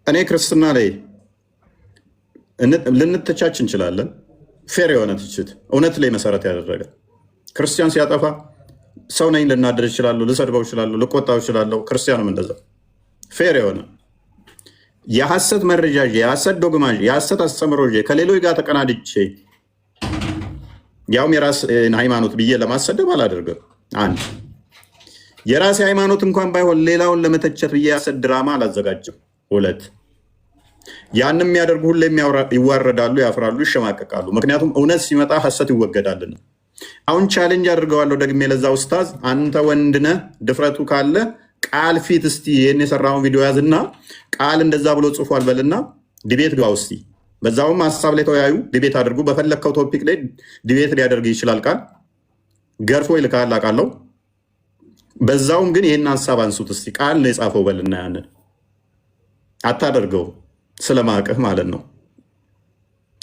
እኔ ክርስትና ላይ ልንተቻች እንችላለን። ፌር የሆነ ትችት እውነት ላይ መሰረት ያደረገ ክርስቲያን ሲያጠፋ ሰው ነኝ ልናደር እችላለሁ፣ ልሰድበው እችላለሁ፣ ልቆጣው እችላለሁ። ክርስቲያንም እንደዛ ፌር የሆነ የሐሰት መረጃ፣ የሐሰት ዶግማ፣ የሐሰት አስተምሮ ከሌሎች ጋር ተቀናድቼ ያውም የራስን ሃይማኖት ብዬ ለማሰደብ አላደርግም። አንድ የራሴ ሃይማኖት እንኳን ባይሆን ሌላውን ለመተቸት ብዬ የሐሰት ድራማ አላዘጋጅም። ሁለት ያንም የሚያደርጉ ሁሌ ይዋረዳሉ፣ ያፍራሉ፣ ይሸማቀቃሉ። ምክንያቱም እውነት ሲመጣ ሐሰት ይወገዳልና። አሁን ቻሌንጅ አድርገዋለሁ ደግሜ ለዛ ኡስታዝ፣ አንተ ወንድነህ ድፍረቱ ካለ ቃል ፊት እስቲ ይህን የሰራውን ቪዲዮ ያዝና ቃል እንደዛ ብሎ ጽፏል በልና ዲቤት ግባ እስቲ። በዛውም ሀሳብ ላይ ተወያዩ፣ ዲቤት አድርጉ። በፈለግከው ቶፒክ ላይ ዲቤት ሊያደርግ ይችላል። ቃል ገርፎ ይልካል አውቃለሁ። በዛውም ግን ይህን ሀሳብ አንሱት እስቲ። ቃል ነው የጻፈው በልና ያንን አታደርገው ስለማቅህ ማለት ነው።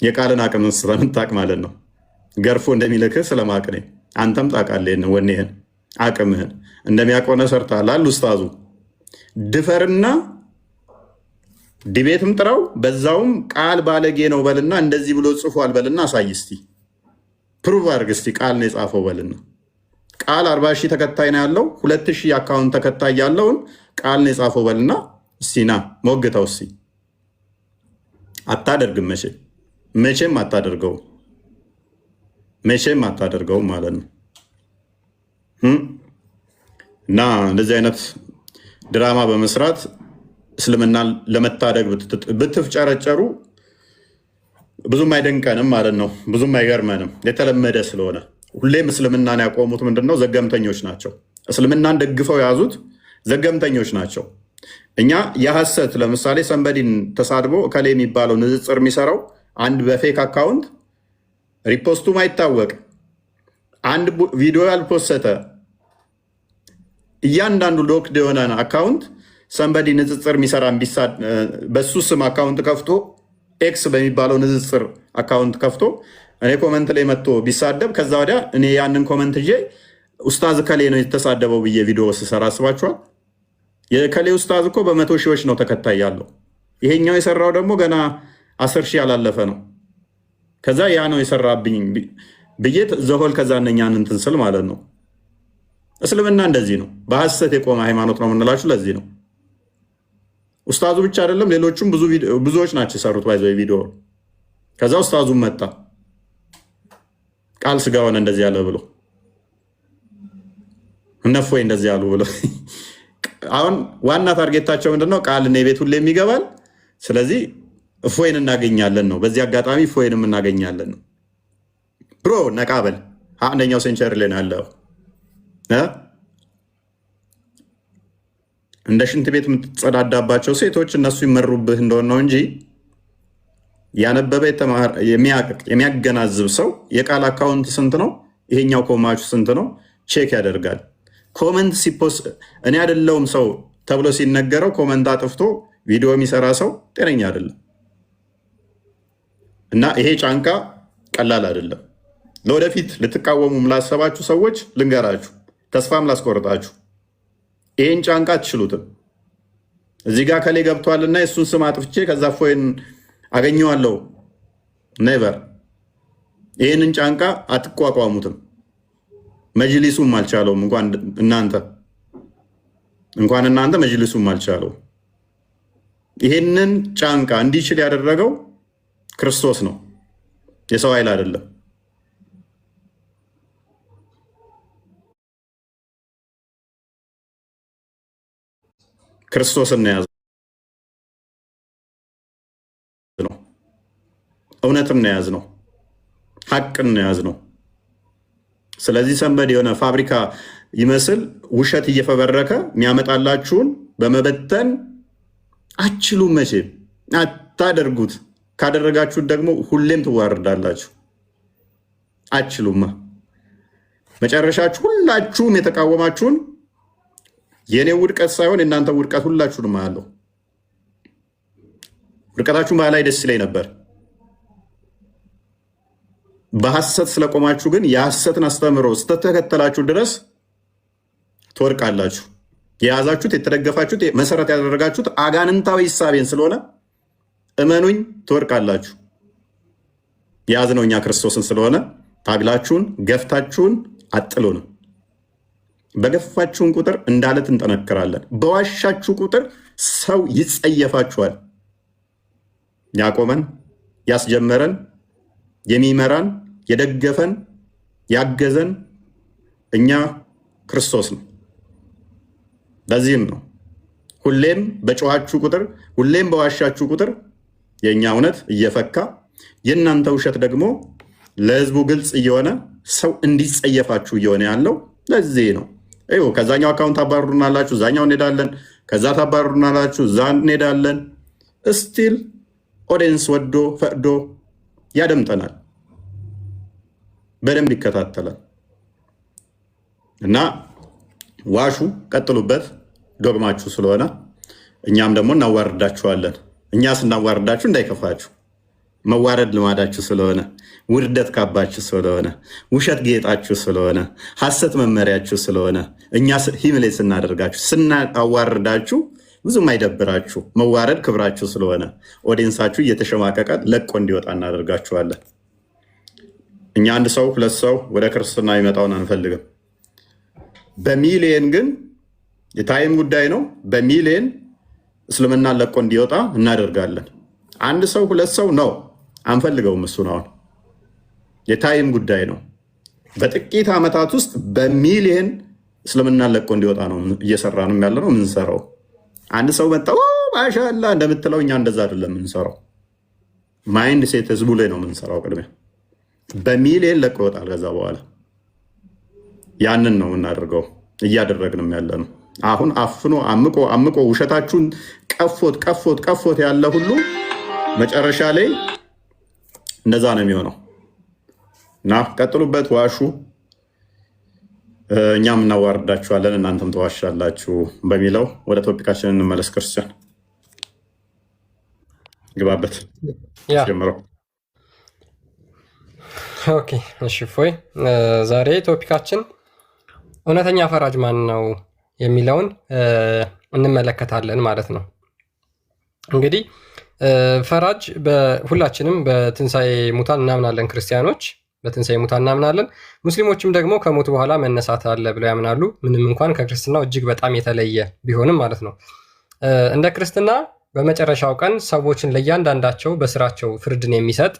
የቃልን አቅም ስለምታቅ ማለት ነው። ገርፎ እንደሚልክህ ስለማቅ ነኝ። አንተም ታውቃለህ ወኔህን አቅምህን እንደሚያቆነ ሰርታላል። ኡስታዙ ድፈርና ዲቤትም ጥራው፣ በዛውም ቃል ባለጌ ነው በልና እንደዚህ ብሎ ጽፏል በልና አሳይ እስቲ፣ ፕሩቭ አድርግ እስቲ። ቃል ነው የጻፈው በልና ቃል 40 ሺህ ተከታይ ነው ያለው፣ 2000 አካውንት ተከታይ ያለውን ቃል ነው የጻፈው በልና እስቲ ና ሞግተው እስቲ። አታደርግም፣ መቼም አታደርገው፣ መቼም አታደርገው ማለት ነው። እና እንደዚህ አይነት ድራማ በመስራት እስልምናን ለመታደግ ብትፍጨረጨሩ ብዙም አይደንቀንም ማለት ነው። ብዙም አይገርመንም፣ የተለመደ ስለሆነ። ሁሌም እስልምናን ያቆሙት ምንድነው? ዘገምተኞች ናቸው። እስልምናን ደግፈው የያዙት ዘገምተኞች ናቸው። እኛ የሐሰት ለምሳሌ ሰንበዲን ተሳድቦ እከሌ የሚባለው ንጽጽር የሚሰራው አንድ በፌክ አካውንት ሪፖስቱ ማይታወቅ አንድ ቪዲዮ ያልፖሰተ እያንዳንዱ ሎክድ የሆነ አካውንት ሰንበዲ ንጽጽር የሚሰራ በሱ ስም አካውንት ከፍቶ ኤክስ በሚባለው ንጽጽር አካውንት ከፍቶ እኔ ኮመንት ላይ መጥቶ ቢሳደብ ከዛ ወዲያ እኔ ያንን ኮመንት እ ኡስታዝ ከሌ ነው የተሳደበው ብዬ ቪዲዮ ስሰራ አስባችኋል? የከሌ ኡስታዝ እኮ በ100 ሺዎች ነው ተከታይ ያለው። ይሄኛው የሰራው ደግሞ ገና 10 ሺህ ያላለፈ ነው። ከዛ ያ ነው የሰራብኝ ብዬ ዘሆል ከዛ እነኛን እንትን ስል ማለት ነው። እስልምና እንደዚህ ነው፣ በሐሰት የቆመ ሃይማኖት ነው የምንላችሁ ለዚህ ነው። ኡስታዙ ብቻ አይደለም፣ ሌሎቹም ብዙዎች ናቸው የሰሩት ባይዘው ቪዲዮ። ከዛ ኡስታዙም መጣ ቃል ስጋ ሆነ እንደዚህ ያለ ብሎ እነፎይ እንደዚህ ያሉ ብሎ አሁን ዋና ታርጌታቸው ምንድነው? ቃል እኔ ቤት ሁሌም ይገባል፣ ስለዚህ እፎይን እናገኛለን ነው። በዚህ አጋጣሚ እፎይንም እናገኛለን ነው። ብሮ ነቃበል 21ኛው ሴንቸሪ ላይ ያለው እንደ ሽንት ቤት የምትጸዳዳባቸው ሴቶች እነሱ ይመሩብህ እንደሆነ ነው እንጂ ያነበበ የሚያገናዝብ ሰው የቃል አካውንት ስንት ነው፣ ይሄኛው ኮማቹ ስንት ነው ቼክ ያደርጋል። ኮመንት ሲፖስት እኔ አይደለሁም ሰው ተብሎ ሲነገረው ኮመንት አጥፍቶ ቪዲዮ የሚሰራ ሰው ጤነኛ አይደለም። እና ይሄ ጫንቃ ቀላል አይደለም። ለወደፊት ልትቃወሙም ላሰባችሁ ሰዎች ልንገራችሁ፣ ተስፋም ላስቆርጣችሁ፣ ይሄን ጫንቃ አትችሉትም። እዚህ ጋር ከሌ ገብቷልና የእሱን ስም አጥፍቼ ከዛ ፎይን አገኘዋለሁ ኔቨር። ይህንን ጫንቃ አትቋቋሙትም። መጅሊሱም አልቻለውም። እንኳን እናንተ መጅሊሱም አልቻለው። ይሄንን ጫንቃ እንዲችል ያደረገው ክርስቶስ ነው፣ የሰው ኃይል አይደለም። ክርስቶስን ያዝ ነው፣ እውነትን ያዝ ነው፣ ሐቅን ያዝ ነው። ስለዚህ ሰንበድ የሆነ ፋብሪካ ይመስል ውሸት እየፈበረከ የሚያመጣላችሁን በመበተን አችሉም፣ መቼም አታደርጉት። ካደረጋችሁት ደግሞ ሁሌም ትዋርዳላችሁ። አችሉማ መጨረሻችሁ ሁላችሁም የተቃወማችሁን የእኔ ውድቀት ሳይሆን የእናንተ ውድቀት ሁላችሁንም አያለሁ። ውድቀታችሁ ላይ ደስ ይለኝ ነበር። በሐሰት ስለቆማችሁ ግን የሐሰትን አስተምሮ ስተተከተላችሁ ድረስ ትወድቃላችሁ። የያዛችሁት የተደገፋችሁት መሰረት ያደረጋችሁት አጋንንታዊ እሳቤን ስለሆነ እመኑኝ ትወድቃላችሁ። የያዝነው እኛ ክርስቶስን ስለሆነ ታግላችሁን ገፍታችሁን አጥሉንም። በገፋችሁን ቁጥር እንዳለት እንጠነክራለን። በዋሻችሁ ቁጥር ሰው ይጸየፋችኋል። ያቆመን ያስጀመረን የሚመራን የደገፈን ያገዘን እኛ ክርስቶስ ነው። ለዚህም ነው ሁሌም በጮኻችሁ ቁጥር ሁሌም በዋሻችሁ ቁጥር የእኛ እውነት እየፈካ የእናንተ ውሸት ደግሞ ለህዝቡ ግልጽ እየሆነ ሰው እንዲጸየፋችሁ እየሆነ ያለው ለዚህ ነው። ከዛኛው አካውንት ታባሩናላችሁ፣ እዛኛው እንሄዳለን፣ ከዛ ታባሩናላችሁ፣ እዛ እንሄዳለን። እስቲል ኦዲየንስ ወዶ ፈቅዶ ያደምጠናል፣ በደንብ ይከታተላል። እና ዋሹ፣ ቀጥሉበት፣ ዶግማችሁ ስለሆነ እኛም ደግሞ እናዋርዳችኋለን። እኛ ስናዋርዳችሁ እንዳይከፋችሁ፣ መዋረድ ልማዳችሁ ስለሆነ፣ ውርደት ካባችሁ ስለሆነ፣ ውሸት ጌጣችሁ ስለሆነ፣ ሐሰት መመሪያችሁ ስለሆነ እኛ ሂምሌት ስናደርጋችሁ ስናዋርዳችሁ ብዙም አይደብራችሁ። መዋረድ ክብራችሁ ስለሆነ ኦዲየንሳችሁ እየተሸማቀቀ ለቆ እንዲወጣ እናደርጋችኋለን። እኛ አንድ ሰው ሁለት ሰው ወደ ክርስትና ይመጣውን አንፈልግም። በሚሊየን ግን የታይም ጉዳይ ነው። በሚሊየን እስልምና ለቆ እንዲወጣ እናደርጋለን። አንድ ሰው ሁለት ሰው ነው አንፈልገውም። እሱን አሁን የታይም ጉዳይ ነው። በጥቂት ዓመታት ውስጥ በሚሊየን እስልምና ለቆ እንዲወጣ ነው እየሰራንም ያለ ነው የምንሰራው። አንድ ሰው መጣ ማሻላ እንደምትለው እኛ እንደዛ አይደለም የምንሰራው። ማይንድ ሴት ህዝቡ ላይ ነው የምንሰራው። ቅድሚያ በሚሊየን ለቆ ይወጣል። ከዛ በኋላ ያንን ነው የምናደርገው፣ እያደረግንም ያለ ነው። አሁን አፍኖ አምቆ ውሸታችሁን ቀፎት ያለ ሁሉ መጨረሻ ላይ እንደዛ ነው የሚሆነው። እና ቀጥሉበት፣ ዋሹ፣ እኛም እናዋርዳችኋለን፣ እናንተም ተዋሻላችሁ በሚለው ወደ ቶፒካችን እንመለስ። ክርስቲያን ግባበት ጀምረው። ኦኬ እሺ፣ ፎይ ዛሬ ቶፒካችን እውነተኛ ፈራጅ ማን ነው የሚለውን እንመለከታለን ማለት ነው። እንግዲህ ፈራጅ ሁላችንም በትንሣኤ ሙታን እናምናለን። ክርስቲያኖች በትንሣኤ ሙታን እናምናለን። ሙስሊሞችም ደግሞ ከሞት በኋላ መነሳት አለ ብለው ያምናሉ። ምንም እንኳን ከክርስትናው እጅግ በጣም የተለየ ቢሆንም ማለት ነው። እንደ ክርስትና በመጨረሻው ቀን ሰዎችን ለእያንዳንዳቸው በስራቸው ፍርድን የሚሰጥ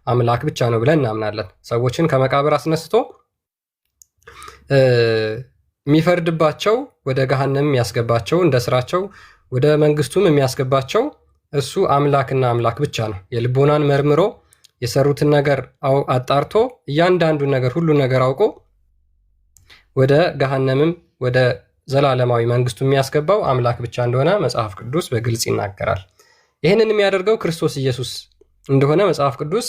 አምላክ ብቻ ነው ብለን እናምናለን። ሰዎችን ከመቃብር አስነስቶ የሚፈርድባቸው፣ ወደ ገሃነም የሚያስገባቸው፣ እንደ ስራቸው ወደ መንግስቱም የሚያስገባቸው እሱ አምላክና አምላክ ብቻ ነው። የልቦናን መርምሮ የሰሩትን ነገር አጣርቶ እያንዳንዱን ነገር ሁሉ ነገር አውቆ ወደ ገሃነምም ወደ ዘላለማዊ መንግስቱ የሚያስገባው አምላክ ብቻ እንደሆነ መጽሐፍ ቅዱስ በግልጽ ይናገራል። ይህንን የሚያደርገው ክርስቶስ ኢየሱስ እንደሆነ መጽሐፍ ቅዱስ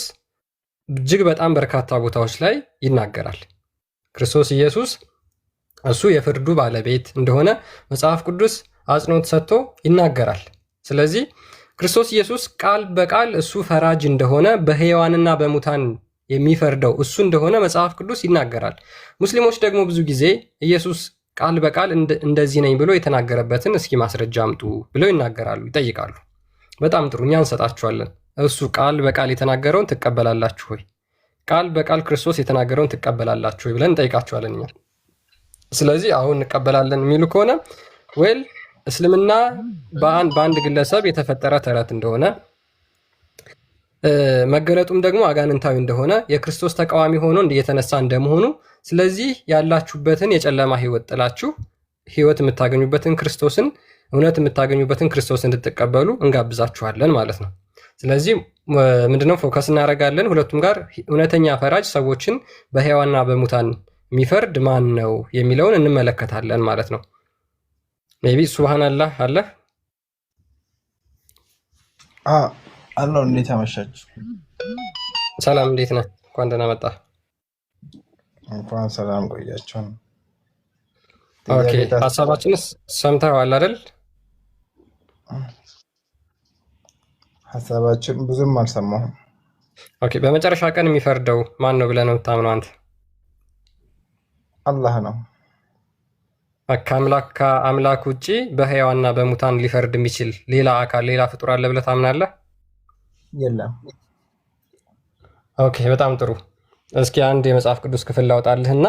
እጅግ በጣም በርካታ ቦታዎች ላይ ይናገራል። ክርስቶስ ኢየሱስ እሱ የፍርዱ ባለቤት እንደሆነ መጽሐፍ ቅዱስ አጽንኦት ሰጥቶ ይናገራል። ስለዚህ ክርስቶስ ኢየሱስ ቃል በቃል እሱ ፈራጅ እንደሆነ፣ በሕያዋንና በሙታን የሚፈርደው እሱ እንደሆነ መጽሐፍ ቅዱስ ይናገራል። ሙስሊሞች ደግሞ ብዙ ጊዜ ኢየሱስ ቃል በቃል እንደዚህ ነኝ ብሎ የተናገረበትን እስኪ ማስረጃ አምጡ ብለው ይናገራሉ፣ ይጠይቃሉ። በጣም ጥሩ፣ እኛ እንሰጣችኋለን። እሱ ቃል በቃል የተናገረውን ትቀበላላችሁ ወይ? ቃል በቃል ክርስቶስ የተናገረውን ትቀበላላችሁ ወይ ብለን እንጠይቃችኋለን እኛ። ስለዚህ አሁን እንቀበላለን የሚሉ ከሆነ ወይል እስልምና በአንድ ግለሰብ የተፈጠረ ተረት እንደሆነ፣ መገለጡም ደግሞ አጋንንታዊ እንደሆነ፣ የክርስቶስ ተቃዋሚ ሆኖ የተነሳ እንደመሆኑ፣ ስለዚህ ያላችሁበትን የጨለማ ህይወት ጥላችሁ ህይወት የምታገኙበትን ክርስቶስን፣ እውነት የምታገኙበትን ክርስቶስን እንድትቀበሉ እንጋብዛችኋለን ማለት ነው። ስለዚህ ምንድነው ፎከስ እናደርጋለን ሁለቱም ጋር። እውነተኛ ፈራጅ ሰዎችን በሕያዋንና በሙታን የሚፈርድ ማን ነው የሚለውን እንመለከታለን ማለት ነው። ሜቢ ሱብሃንአላህ አለ አለው። እንዴት አመሻችሁ? ሰላም፣ እንዴት ነህ? እንኳን ደህና መጣ። እንኳን ሰላም ቆያችሁ። ኦኬ፣ ሀሳባችንስ ሰምተዋል አይደል? ሀሳባችን ብዙም አልሰማሁም። ኦኬ፣ በመጨረሻ ቀን የሚፈርደው ማን ነው ብለህ ነው የምታምነው አንተ? አላህ ነው። ከአምላክ ውጭ በሕያዋንና በሙታን ሊፈርድ የሚችል ሌላ አካል ሌላ ፍጡር አለ ብለህ ታምናለህ? የለም። ኦኬ፣ በጣም ጥሩ። እስኪ አንድ የመጽሐፍ ቅዱስ ክፍል ላውጣልህና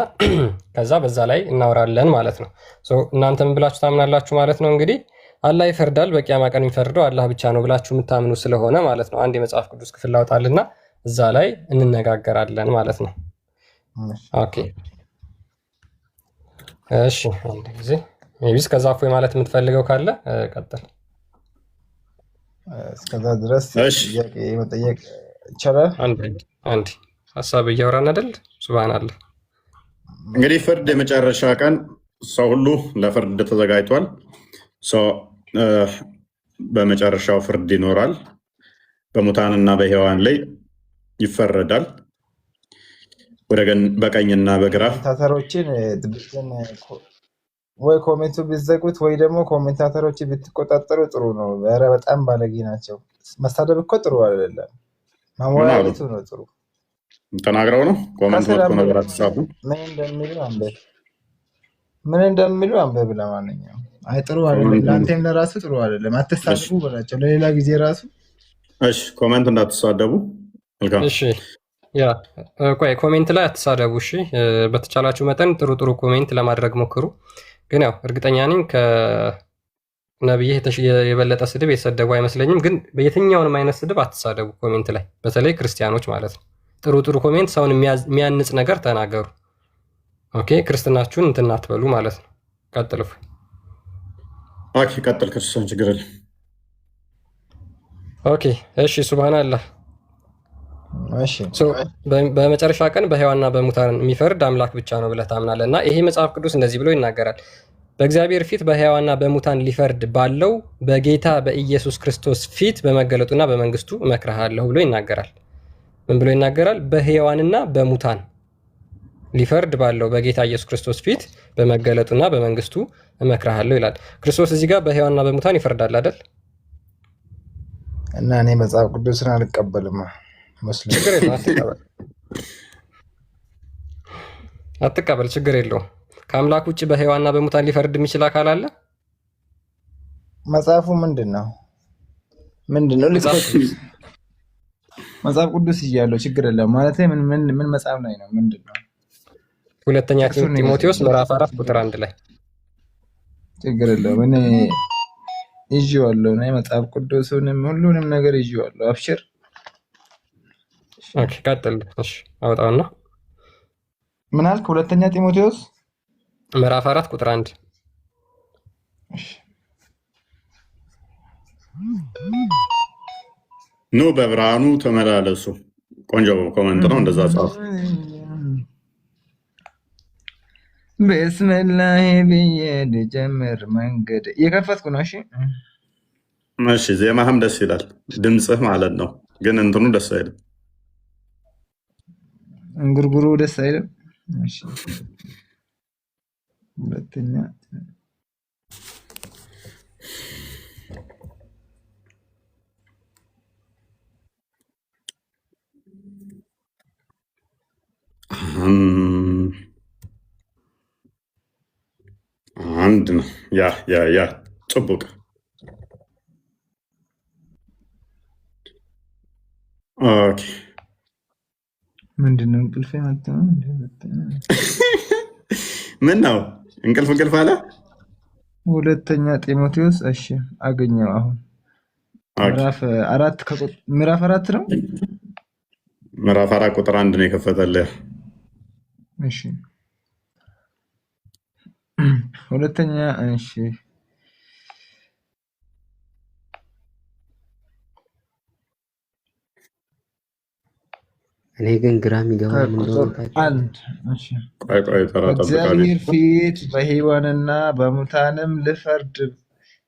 ከዛ በዛ ላይ እናወራለን ማለት ነው። እናንተ ምን ብላችሁ ታምናላችሁ ማለት ነው? እንግዲህ አላህ ይፈርዳል፣ በቂያማ ቀን የሚፈርደው አላህ ብቻ ነው ብላችሁ የምታምኑ ስለሆነ ማለት ነው። አንድ የመጽሐፍ ቅዱስ ክፍል ላውጣልና እዛ ላይ እንነጋገራለን ማለት ነው። ኦኬ፣ እሺ። አንድ ጊዜ ሜቢስ ከዛ እፎይ ማለት የምትፈልገው ካለ ቀጥል። እስከዛ ድረስ ጥያቄ መጠየቅ ይቻላል? አንድ ሀሳብ እያወራን አይደል? ሱብሃንአላህ። እንግዲህ ፍርድ የመጨረሻ ቀን ሰው ሁሉ ለፍርድ ተዘጋጅቷል። በመጨረሻው ፍርድ ይኖራል። በሙታንና በሕያዋን ላይ ይፈረዳል። በቀኝና በግራ ኮሜንታተሮችን ወይ ኮሜንቱ ቢዘጉት ወይ ደግሞ ኮሜንታተሮች ብትቆጣጠሩ ጥሩ ነው። ኧረ በጣም ባለጌ ናቸው። መሳደብ እኮ ጥሩ አይደለም። ማሞራለቱ ነው ጥሩ። ተናግረው ነው ኮሜንት ወጥቶ ነገር አትጻፉ። ምን እንደሚሉ አንበብ። ለማንኛውም አይ ጥሩ አይደለም። ለአንተም ለራሱ ጥሩ አይደለም። አትሳደቡ በላቸው ለሌላ ጊዜ ራሱ። እሺ ኮሜንት እንዳትሳደቡ። መልካም። እሺ ያ ቆይ ኮሜንት ላይ አትሳደቡ። እሺ በተቻላችሁ መጠን ጥሩ ጥሩ ኮሜንት ለማድረግ ሞክሩ። ግን ያው እርግጠኛ ነኝ ከነብይ የበለጠ ስድብ የተሰደቡ አይመስለኝም። ግን በየትኛውንም አይነት ስድብ አትሳደቡ ኮሜንት ላይ፣ በተለይ ክርስቲያኖች ማለት ነው። ጥሩ ጥሩ ኮሜንት፣ ሰውን የሚያንጽ ነገር ተናገሩ። ኦኬ ክርስትናችሁን እንትን አትበሉ ማለት ነው። ቀጥሉ። ኦኬ ቀጥል ክርስቲያን፣ ችግር የለም። ኦኬ እሺ ሱብሃንአላህ። እሺ በመጨረሻ ቀን በሕያዋንና በሙታን የሚፈርድ አምላክ ብቻ ነው ብለህ ታምናለህ። እና ይሄ መጽሐፍ ቅዱስ እንደዚህ ብሎ ይናገራል። በእግዚአብሔር ፊት በሕያዋንና በሙታን ሊፈርድ ባለው በጌታ በኢየሱስ ክርስቶስ ፊት በመገለጡና በመንግስቱ እመክርሃለሁ ብሎ ይናገራል። ምን ብሎ ይናገራል? በሕያዋንና በሙታን ሊፈርድ ባለው በጌታ ኢየሱስ ክርስቶስ ፊት በመገለጡና በመንግስቱ እመክርሃለሁ ይላል። ክርስቶስ እዚህ ጋር በሕያዋንና በሙታን ይፈርዳል አይደል? እና እኔ መጽሐፍ ቅዱስን አልቀበልም። ችግር የለውም አትቀበል፣ ችግር የለውም። ከአምላክ ውጭ በሕያዋንና በሙታን ሊፈርድ የሚችል አካል አለ? መጽሐፉ ምንድን ነው? መጽሐፍ ቅዱስ እያለው ችግር የለም ማለት ምን መጽሐፍ ላይ ነው? ምንድን ነው? ሁለተኛ ጢሞቴዎስ ምዕራፍ 4 ቁጥር 1 ላይ። ችግር የለውም እኔ ይዤዋለሁ። እኔ መጽሐፍ ቅዱስንም ሁሉንም ነገር ይዤዋለሁ። አብሽር። ኦኬ ቀጥል። እሺ አውጣውና ምን አልክ? ሁለተኛ ጢሞቴዎስ ምዕራፍ 4 ቁጥር 1። ኑ በብርሃኑ ተመላለሱ። ቆንጆ ኮመንት ነው። እንደዛ ጻፍ። በስመላህ ብዬ ልጀምር መንገድ እየከፈትኩ ነው። እሺ እሺ። ዜማህም ደስ ይላል፣ ድምፅህ ማለት ነው። ግን እንትኑ ደስ አይልም። እንጉርጉሩ ደስ አይልም። እሺ ሁለተኛ አንድ ነው። ያ ጥቡቅ ኦኬ። ምንድነው? እንቅልፍ ምን ነው? እንቅልፍ አለ። ሁለተኛ ጢሞቴዎስ። እሺ አገኘው። አሁን ምዕራፍ 4 ነው። ምዕራፍ 4 ቁጥር 1 ነው የከፈተልህ። እሺ ሁለተኛ። እሺ እኔ ግን ግራ የሚገባው በእግዚአብሔር ፊት በሕያዋንና በሙታንም ልፈርድ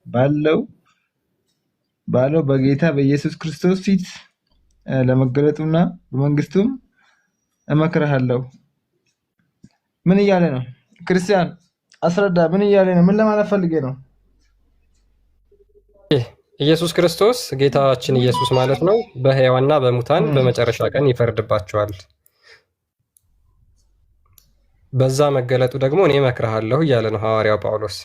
ባለው በጌታ በኢየሱስ ክርስቶስ ፊት ለመገለጡና በመንግስቱም እመክርሃለሁ። ምን እያለ ነው? ክርስቲያን አስረዳ። ምን እያለ ነው? ምን ለማለት ፈልጌ ነው? ኢየሱስ ክርስቶስ ጌታችን ኢየሱስ ማለት ነው በሕያዋንና በሙታን በመጨረሻ ቀን ይፈርድባቸዋል። በዛ መገለጡ ደግሞ እኔ እመክርሃለሁ እያለ ነው ሐዋርያው ጳውሎስ።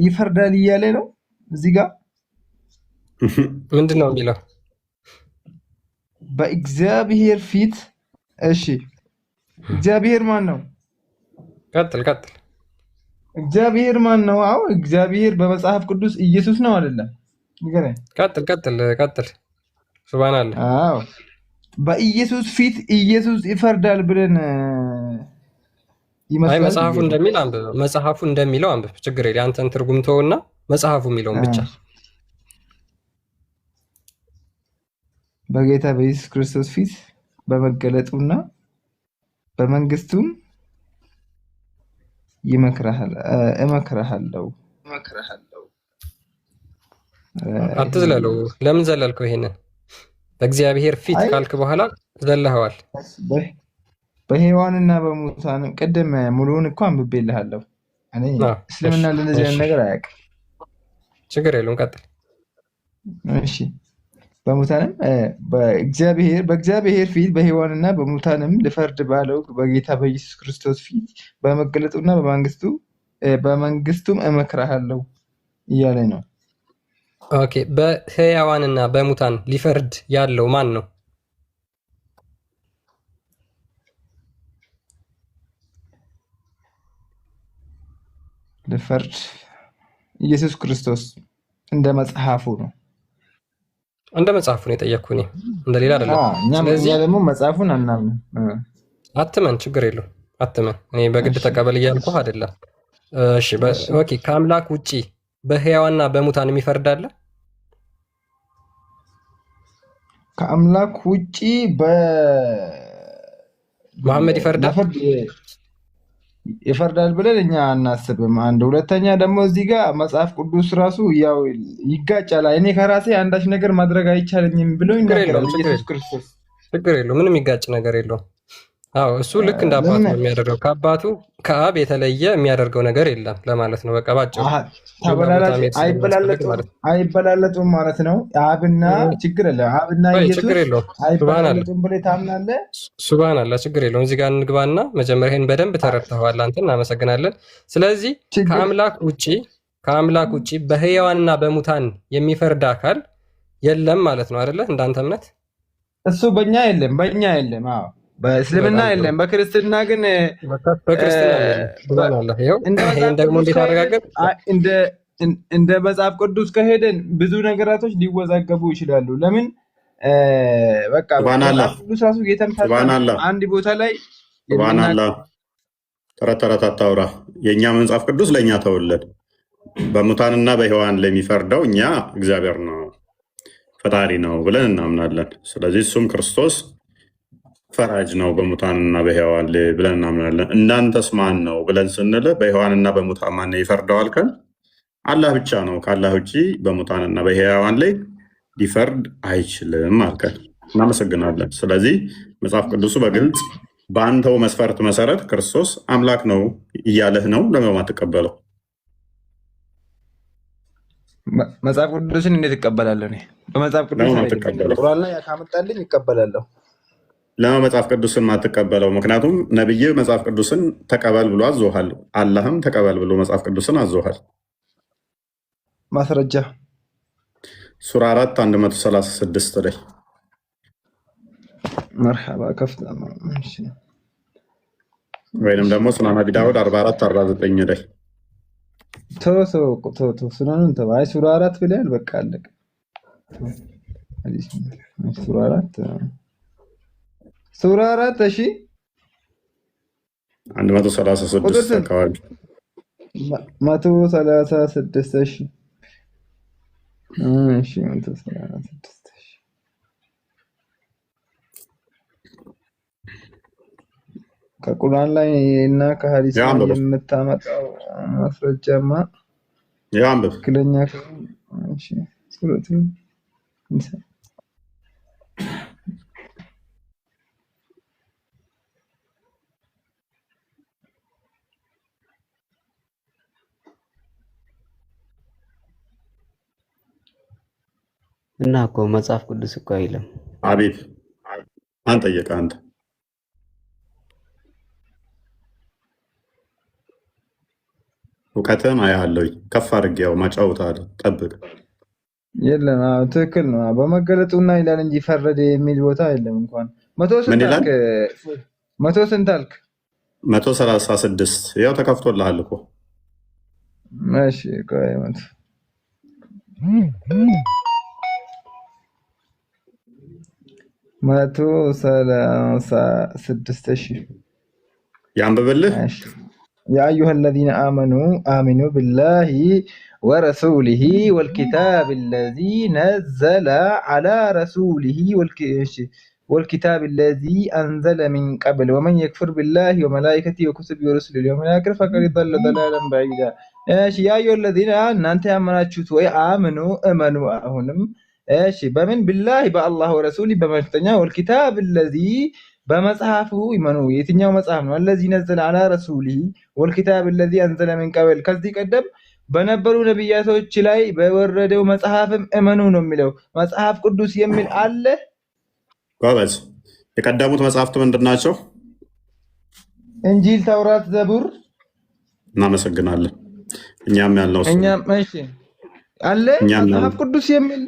ይፈርዳል እያለ ነው እዚህ ጋር። ምንድን ነው የሚለው? በእግዚአብሔር ፊት። እሺ እግዚአብሔር ማን ነው? ቀጥል። እግዚአብሔር ማን ነው? አዎ እግዚአብሔር በመጽሐፍ ቅዱስ ኢየሱስ ነው አይደለም? ንገረኝ። ቀጥል። ሱባን አለ። አዎ በኢየሱስ ፊት ኢየሱስ ይፈርዳል ብለን አይ መጽሐፉ እንደሚል አንብብ። መጽሐፉ እንደሚለው አንብብ። ችግር የለም። አንተን ትርጉም ተውና መጽሐፉ የሚለውን ብቻ። በጌታ በኢየሱስ ክርስቶስ ፊት በመገለጡና በመንግስቱም እመክርሃለሁ። አትዝለለው። ለምን ዘለልከው? ይሄንን በእግዚአብሔር ፊት ካልክ በኋላ ዘለኸዋል። በሔዋንና በሙታን ቅድም ሙሉውን እኮ አንብቤልሃለሁ። እኔ እስልምና ለነዚህ ነገር አያውቅም። ችግር የለውም። ቀጥል። እሺ በሙታንም በእግዚአብሔር ፊት በሔዋንና በሙታንም ልፈርድ ባለው በጌታ በኢየሱስ ክርስቶስ ፊት በመገለጡና በመንግስቱም እመክርሃለሁ እያለ ነው። ኦኬ። በሕያዋንና በሙታን ሊፈርድ ያለው ማን ነው? ልፈርድ ኢየሱስ ክርስቶስ እንደ መጽሐፉ ነው። እንደ መጽሐፉ ነው የጠየቅኩህ እኔ እንደሌላ አይደለም። ስለዚህ ደግሞ መጽሐፉን አናምንም። አትመን፣ ችግር የለውም አትመን። እኔ በግድ ተቀበል እያልኩህ አይደለም። እሺ ኦኬ። ከአምላክ ውጪ በሕያዋንና በሙታን የሚፈርድ አለ? ከአምላክ ውጪ መሐመድ ይፈርዳል ብለን እኛ አናስብም። አንድ ሁለተኛ ደግሞ እዚህ ጋር መጽሐፍ ቅዱስ ራሱ ያው ይጋጫል። እኔ ከራሴ አንዳች ነገር ማድረግ አይቻለኝም ብሎ ይናገራል ኢየሱስ ክርስቶስ። ችግር የለውም፣ ምንም የሚጋጭ ነገር የለውም። አዎ እሱ ልክ እንደ አባቱ ነው የሚያደርገው። ከአባቱ ከአብ የተለየ የሚያደርገው ነገር የለም ለማለት ነው። በቃ ባጭሩ አይበላለጡም ማለት ነው። አብና ችግር የለም፣ አብና ኢየሱስ አይበላለጡም ብለህ ታምናለህ? ሱብሃንአላህ፣ ችግር የለውም። እዚህ ጋር እንግባና መጀመሪያ ይሄን በደንብ ተረድተዋል አንተ፣ እናመሰግናለን። ስለዚህ ከአምላክ ውጪ በሕያዋንና በሙታን የሚፈርድ አካል የለም ማለት ነው አይደለ? እንዳንተ እምነት እሱ በእኛ የለም። አዎ በእስልምና የለም። በክርስትና ግን ደግሞ እንዴት አረጋገጥ? እንደ መጽሐፍ ቅዱስ ከሄደን ብዙ ነገራቶች ሊወዛገቡ ይችላሉ። ለምን በቃ መጽሐፍ ቅዱስ ራሱ አንድ ቦታ ላይ ተረት አታውራ። የእኛ መጽሐፍ ቅዱስ ለእኛ ተወለድ። በሙታንና በሕያዋን ለሚፈርደው እኛ እግዚአብሔር ነው ፈጣሪ ነው ብለን እናምናለን። ስለዚህ እሱም ክርስቶስ ፈራጅ ነው በሙታንና በሕያዋን ላይ ብለን እናምናለን። እናንተስ ማን ነው ብለን ስንል በሕያዋንና በሙታን ማን ይፈርደው አልከን? አላህ ብቻ ነው። ከአላህ ውጭ በሙታንና በሕያዋን ላይ ሊፈርድ አይችልም አልከን። እናመሰግናለን። ስለዚህ መጽሐፍ ቅዱሱ በግልጽ በአንተው መስፈርት መሰረት ክርስቶስ አምላክ ነው እያለህ ነው። ለምን አትቀበለው? መጽሐፍ ቅዱስን እንዴት እቀበላለሁ? በመጽሐፍ ቅዱስ ቁርአን ላይ ካመጣልኝ እቀበላለሁ። ለምን መጽሐፍ ቅዱስን ማትቀበለው? ምክንያቱም ነብይ መጽሐፍ ቅዱስን ተቀበል ብሎ አዞሃል። አላህም ተቀበል ብሎ መጽሐፍ ቅዱስን አዞሃል። ማስረጃ ሱራ 4 136 ላይ መርሐባ ከፍታ ወይንም ደግሞ ሱናን አቢ ዳውድ 44 49 ላይ ሱናኑን ተባይ ሱራ 4 ብለህ በቃ አለቀ። ሱራ 4 እሺ 136 አካባቢ 136 እሺ 136 ከቁርአን ላይ እና ከሐዲስ ላይ የምታመጣው ማስረጃማ ያንብብ። ትክክለኛ እሺ ሱረቱ ንሳ እና እኮ መጽሐፍ ቅዱስ እኮ አይልም። አቤት አንተ ጠየቀ። አንተ እውቀትን አያለሁ ከፍ አድርጌ ያው ማጫውታለሁ። ጠብቅ። የለም ትክክል ነው። በመገለጡና ይላል እንጂ ፈረደ የሚል ቦታ የለም። እንኳን መቶ ምን ስንት ይላል? አልክ? መቶ ስንት አልክ? 136 ያው ተከፍቶልሃል እኮ። እሺ ቆይ መቶ ሰላሳ ስድስት ያንብብልህ። يا أيها الذين آمنوا آمنوا بالله ورسوله والكتاب الذي نزل على رسوله والكتاب الذي أنزل من قبل ومن يكفر بالله وملائكته وكتبه ورسله اليوم الآخر فقد ضل ضلالا بعيدا. يا أيها الذين أنت آمنوا آمنوا أهونم بمن بالله بالله ورسوله بملكتنا والكتاب الذي በመጽሐፉ ይመኑ። የትኛው መጽሐፍ ነው? الذي نزل على رسوله والكتاب الذي انزل من قبل ከዚህ ቀደም በነበሩ ነብያቶች ላይ በወረደው መጽሐፍም እመኑ ነው የሚለው። መጽሐፍ ቅዱስ የሚል አለ? ጎበዝ። የቀደሙት መጽሐፍት ምንድን ናቸው? እንጂል፣ ተውራት፣ ዘቡር። እናመሰግናለን። እኛም ያልነው እሱ እኛም እሺ አለ መጽሐፍ ቅዱስ የሚል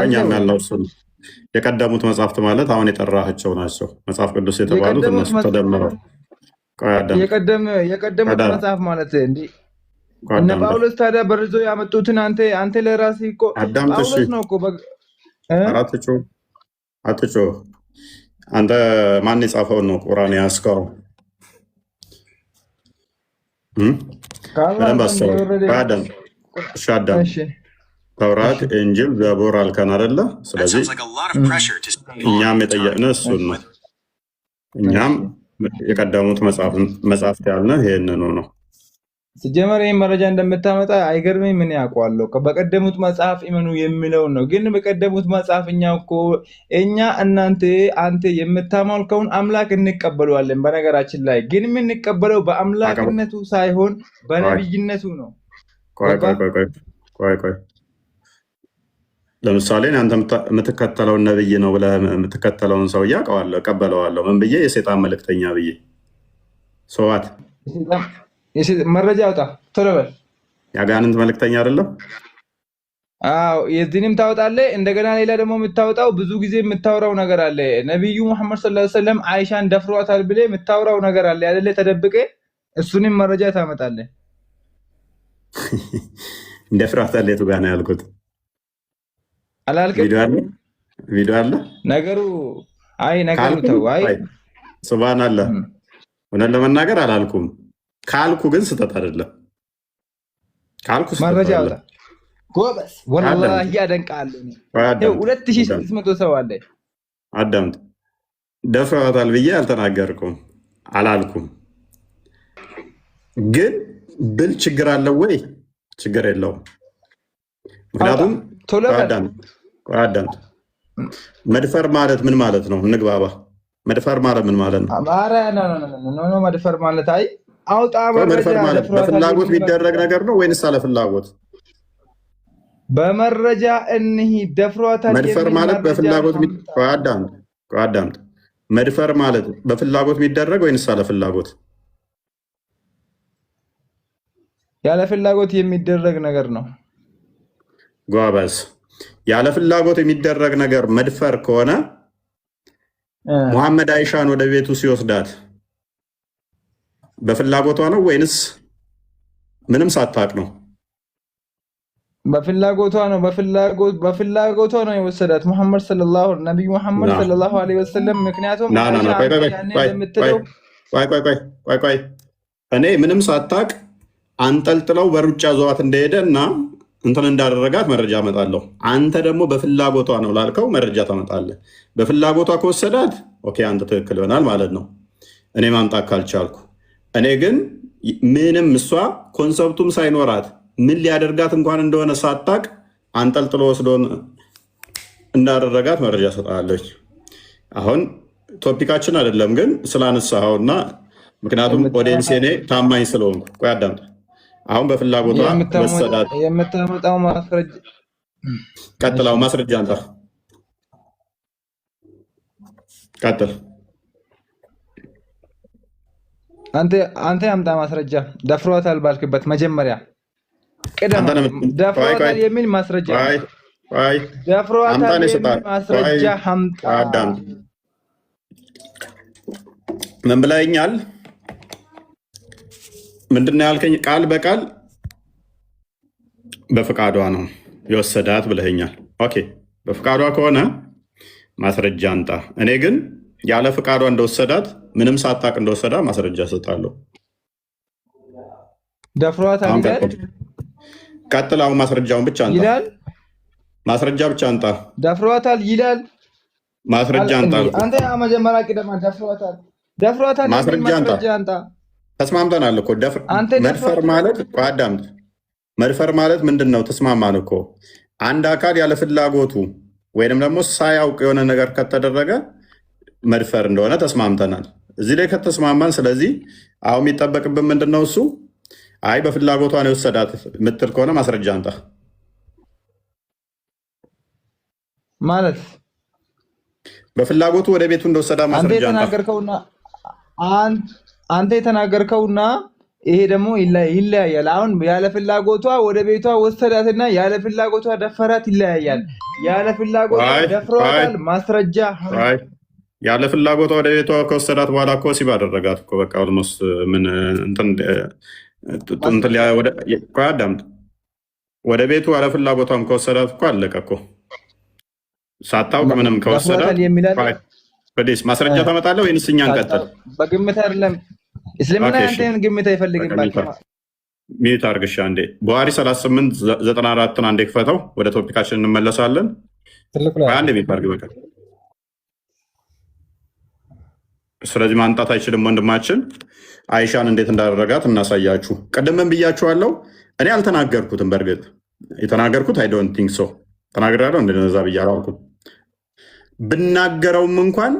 እኛም ያልነው እሱ ነው። የቀደሙት መጽሐፍት ማለት አሁን የጠራቸው ናቸው። መጽሐፍ ቅዱስ የተባሉት እነሱ ተደምረው የቀደሙት መጽሐፍ ማለት እንዴ እነ ጳውሎስ ታዲያ በርዞ ያመጡትን አንተ ለራስህ እኮ ጳውሎስ ነው እኮ አትጮ አንተ ማን የጻፈው ነው ቁርአን ያስከው ሻዳም ተውራት፣ እንጂል፣ ዘቡር አልከን አይደለ? ስለዚህ እኛም የጠየቅነው እሱን ነው። እኛም የቀደሙት መጽሐፍት ያልነው ይሄንኑ ነው። ሲጀመር ይህን መረጃ እንደምታመጣ አይገርምም። ምን ያውቀዋለሁ? በቀደሙት መጽሐፍ እመኑ የሚለውን ነው። ግን በቀደሙት መጽሐፍ እኛ አንተ የምታመልከውን አምላክ እንቀበለዋለን። በነገራችን ላይ ግን የምንቀበለው በአምላክነቱ ሳይሆን በነብይነቱ ነው። ቆይ ለምሳሌ አንተ የምትከተለውን ነብይ ነው ብለህ የምትከተለውን ሰው አውቀዋለሁ፣ እቀበለዋለሁ። ምን ብዬ? የሰይጣን መልእክተኛ ብዬ። ሰዋት መረጃ አውጣ ቶሎ በል። ያጋንንት መልእክተኛ አይደለም? አዎ፣ የዚህንም ታወጣለህ። እንደገና ሌላ ደግሞ የምታወጣው ብዙ ጊዜ የምታወራው ነገር አለ። ነብዩ መሐመድ ሰለላሁ ዐለይሂ ወሰለም አይሻን ደፍሯታል ብለህ የምታወራው ነገር አለ አይደለ? ተደብቀ እሱንም መረጃ ታመጣለህ። ደፍሯታል የቱ ጋር ነው ያልኩት? አላልክም? ቪዲዮ አለ ነገሩ። ነገሩ ተው። ሱብሃንአላህ። እውነት ለመናገር አላልኩም። ካልኩ ግን ስህተት አይደለም። ካልኩ መረጃ አውጣ ጎበዝ። ወላሂ ያደንቃለሁ። 2600 ሰው አለ። አዳምጥ። ደፍሯታል ብዬ አልተናገርኩም፣ አላልኩም። ግን ብል ችግር አለው ወይ? ችግር የለውም። ምክንያቱም አዳምጥ። መድፈር ማለት ምን ማለት ነው? እንግባባ። መድፈር ማለት ምን ማለት ነው? መድፈር ማለት አውጣ። መድፈር ማለት በፍላጎት የሚደረግ ነገር ነው ወይንስ አለ ፍላጎት? በመረጃ ደፍሯታል። መድፈር ማለት በፍላጎት አዳምጥ። መድፈር ማለት በፍላጎት የሚደረግ ወይንስ አለ ፍላጎት? ያለ ፍላጎት የሚደረግ ነገር ነው። ጓባዝ። ያለ ፍላጎት የሚደረግ ነገር መድፈር ከሆነ ሙሐመድ አይሻን ወደ ቤቱ ሲወስዳት በፍላጎቷ ነው ወይንስ ምንም ሳታቅ ነው? በፍላጎቷ ነው። በፍላጎቷ ነው የወሰዳት ነብዩ መሐመድ ሰለላሁ ዐለይሂ ወሰለም። ምክንያቱም ቆይ እኔ ምንም ሳታቅ አንጠልጥለው በሩጫ ዘዋት እንደሄደ እና እንትን እንዳደረጋት መረጃ አመጣለሁ። አንተ ደግሞ በፍላጎቷ ነው ላልከው መረጃ ታመጣለህ። በፍላጎቷ ከወሰዳት ኦኬ፣ አንተ ትክክል ይሆናል ማለት ነው፣ እኔ ማምጣት ካልቻልኩ። እኔ ግን ምንም እሷ ኮንሰፕቱም ሳይኖራት ምን ሊያደርጋት እንኳን እንደሆነ ሳታቅ አንጠልጥሎ ወስዶን እንዳደረጋት መረጃ ሰጣለች። አሁን ቶፒካችን አይደለም ግን ስላነሳኸውና ምክንያቱም ኦዲየንስ እኔ ታማኝ ስለሆንኩ ቆይ አዳምጥ። አሁን በፍላጎቷ ወሰዳት የምታመጣው ማስረጃ ቀጥላው ማስረጃ አንተ ቀጥል። አንተ ያምጣ ማስረጃ። ደፍሯታል ባልክበት መጀመሪያ ቅደም። አንተ ነው ደፍሯታል የሚል ማስረጃ አይ ደፍሯታል የሚል ማስረጃ አምጣ። አዳም ምን ብለኸኛል? ምንድነው ያልከኝ? ቃል በቃል በፍቃዷ ነው የወሰዳት ብለኸኛል። ኦኬ በፍቃዷ ከሆነ ማስረጃ አንጣ። እኔ ግን ያለ ፍቃዷ እንደወሰዳት ምንም ሳታቅ እንደወሰዳት ማስረጃ እሰጣለሁ። ደፍሯታል ይላል። ቀጥል። አሁን ማስረጃውን ብቻ አንጣ ይላል። ማስረጃ ብቻ አንጣ። ደፍሯታል ይላል። ማስረጃ አንጣ። አንተ መጀመሪያ ቅደማ። ደፍሯታል ማስረጃ አንጣ። ተስማምተናል እኮ መድፈር ማለት አዳምጥ። መድፈር ማለት ምንድን ነው? ተስማማን እኮ አንድ አካል ያለ ፍላጎቱ ወይንም ደግሞ ሳያውቅ የሆነ ነገር ከተደረገ መድፈር እንደሆነ ተስማምተናል። እዚህ ላይ ከተስማማን፣ ስለዚህ አሁን የሚጠበቅብን ምንድን ነው? እሱ አይ በፍላጎቷ ነው የወሰዳት ምትል ከሆነ ማስረጃ አንጣ ማለት በፍላጎቱ ወደ ቤቱ እንደወሰዳ ማስረጃ አንተ የተናገርከውና ይሄ ደግሞ ይለያያል። አሁን ያለ ፍላጎቷ ወደ ቤቷ ወሰዳትና ያለ ፍላጎቷ ደፈራት ይለያያል። ያለ ፍላጎቷ ደፍሯታል ማስረጃ። ያለ ፍላጎቷ ወደ ቤቷ ከወሰዳት በኋላ እኮ ወሲብ አደረጋት እኮ በቃ ኦልሞስት ምን አዳምጥ። ወደ ቤቱ ያለ ፍላጎቷም ከወሰዳት እኮ አለቀ እኮ። ሳታውቅ ምንም ከወሰዳት ማስረጃ ታመጣለህ ወይንስ እኛ እንቀጥል? በግምት አይደለም እስልምና አንተን ግምት አይፈልግም። ሚዩት አድርግሻ አንዴ። ቡሃሪ 3894ን አንዴ ክፈተው፣ ወደ ቶፒካችን እንመለሳለን። አንዴ ሚዩት አድርግ በቃ። ስለዚህ ማንጣት አይችልም ወንድማችን። አይሻን እንዴት እንዳደረጋት እናሳያችሁ። ቅድምም ብያችኋለሁ፣ እኔ አልተናገርኩትም። በእርግጥ የተናገርኩት አይ ዶንት ቲንክ ሶ ተናግሬያለሁ። እንደዛ ብያለሁ አልኩት። ብናገረውም እንኳን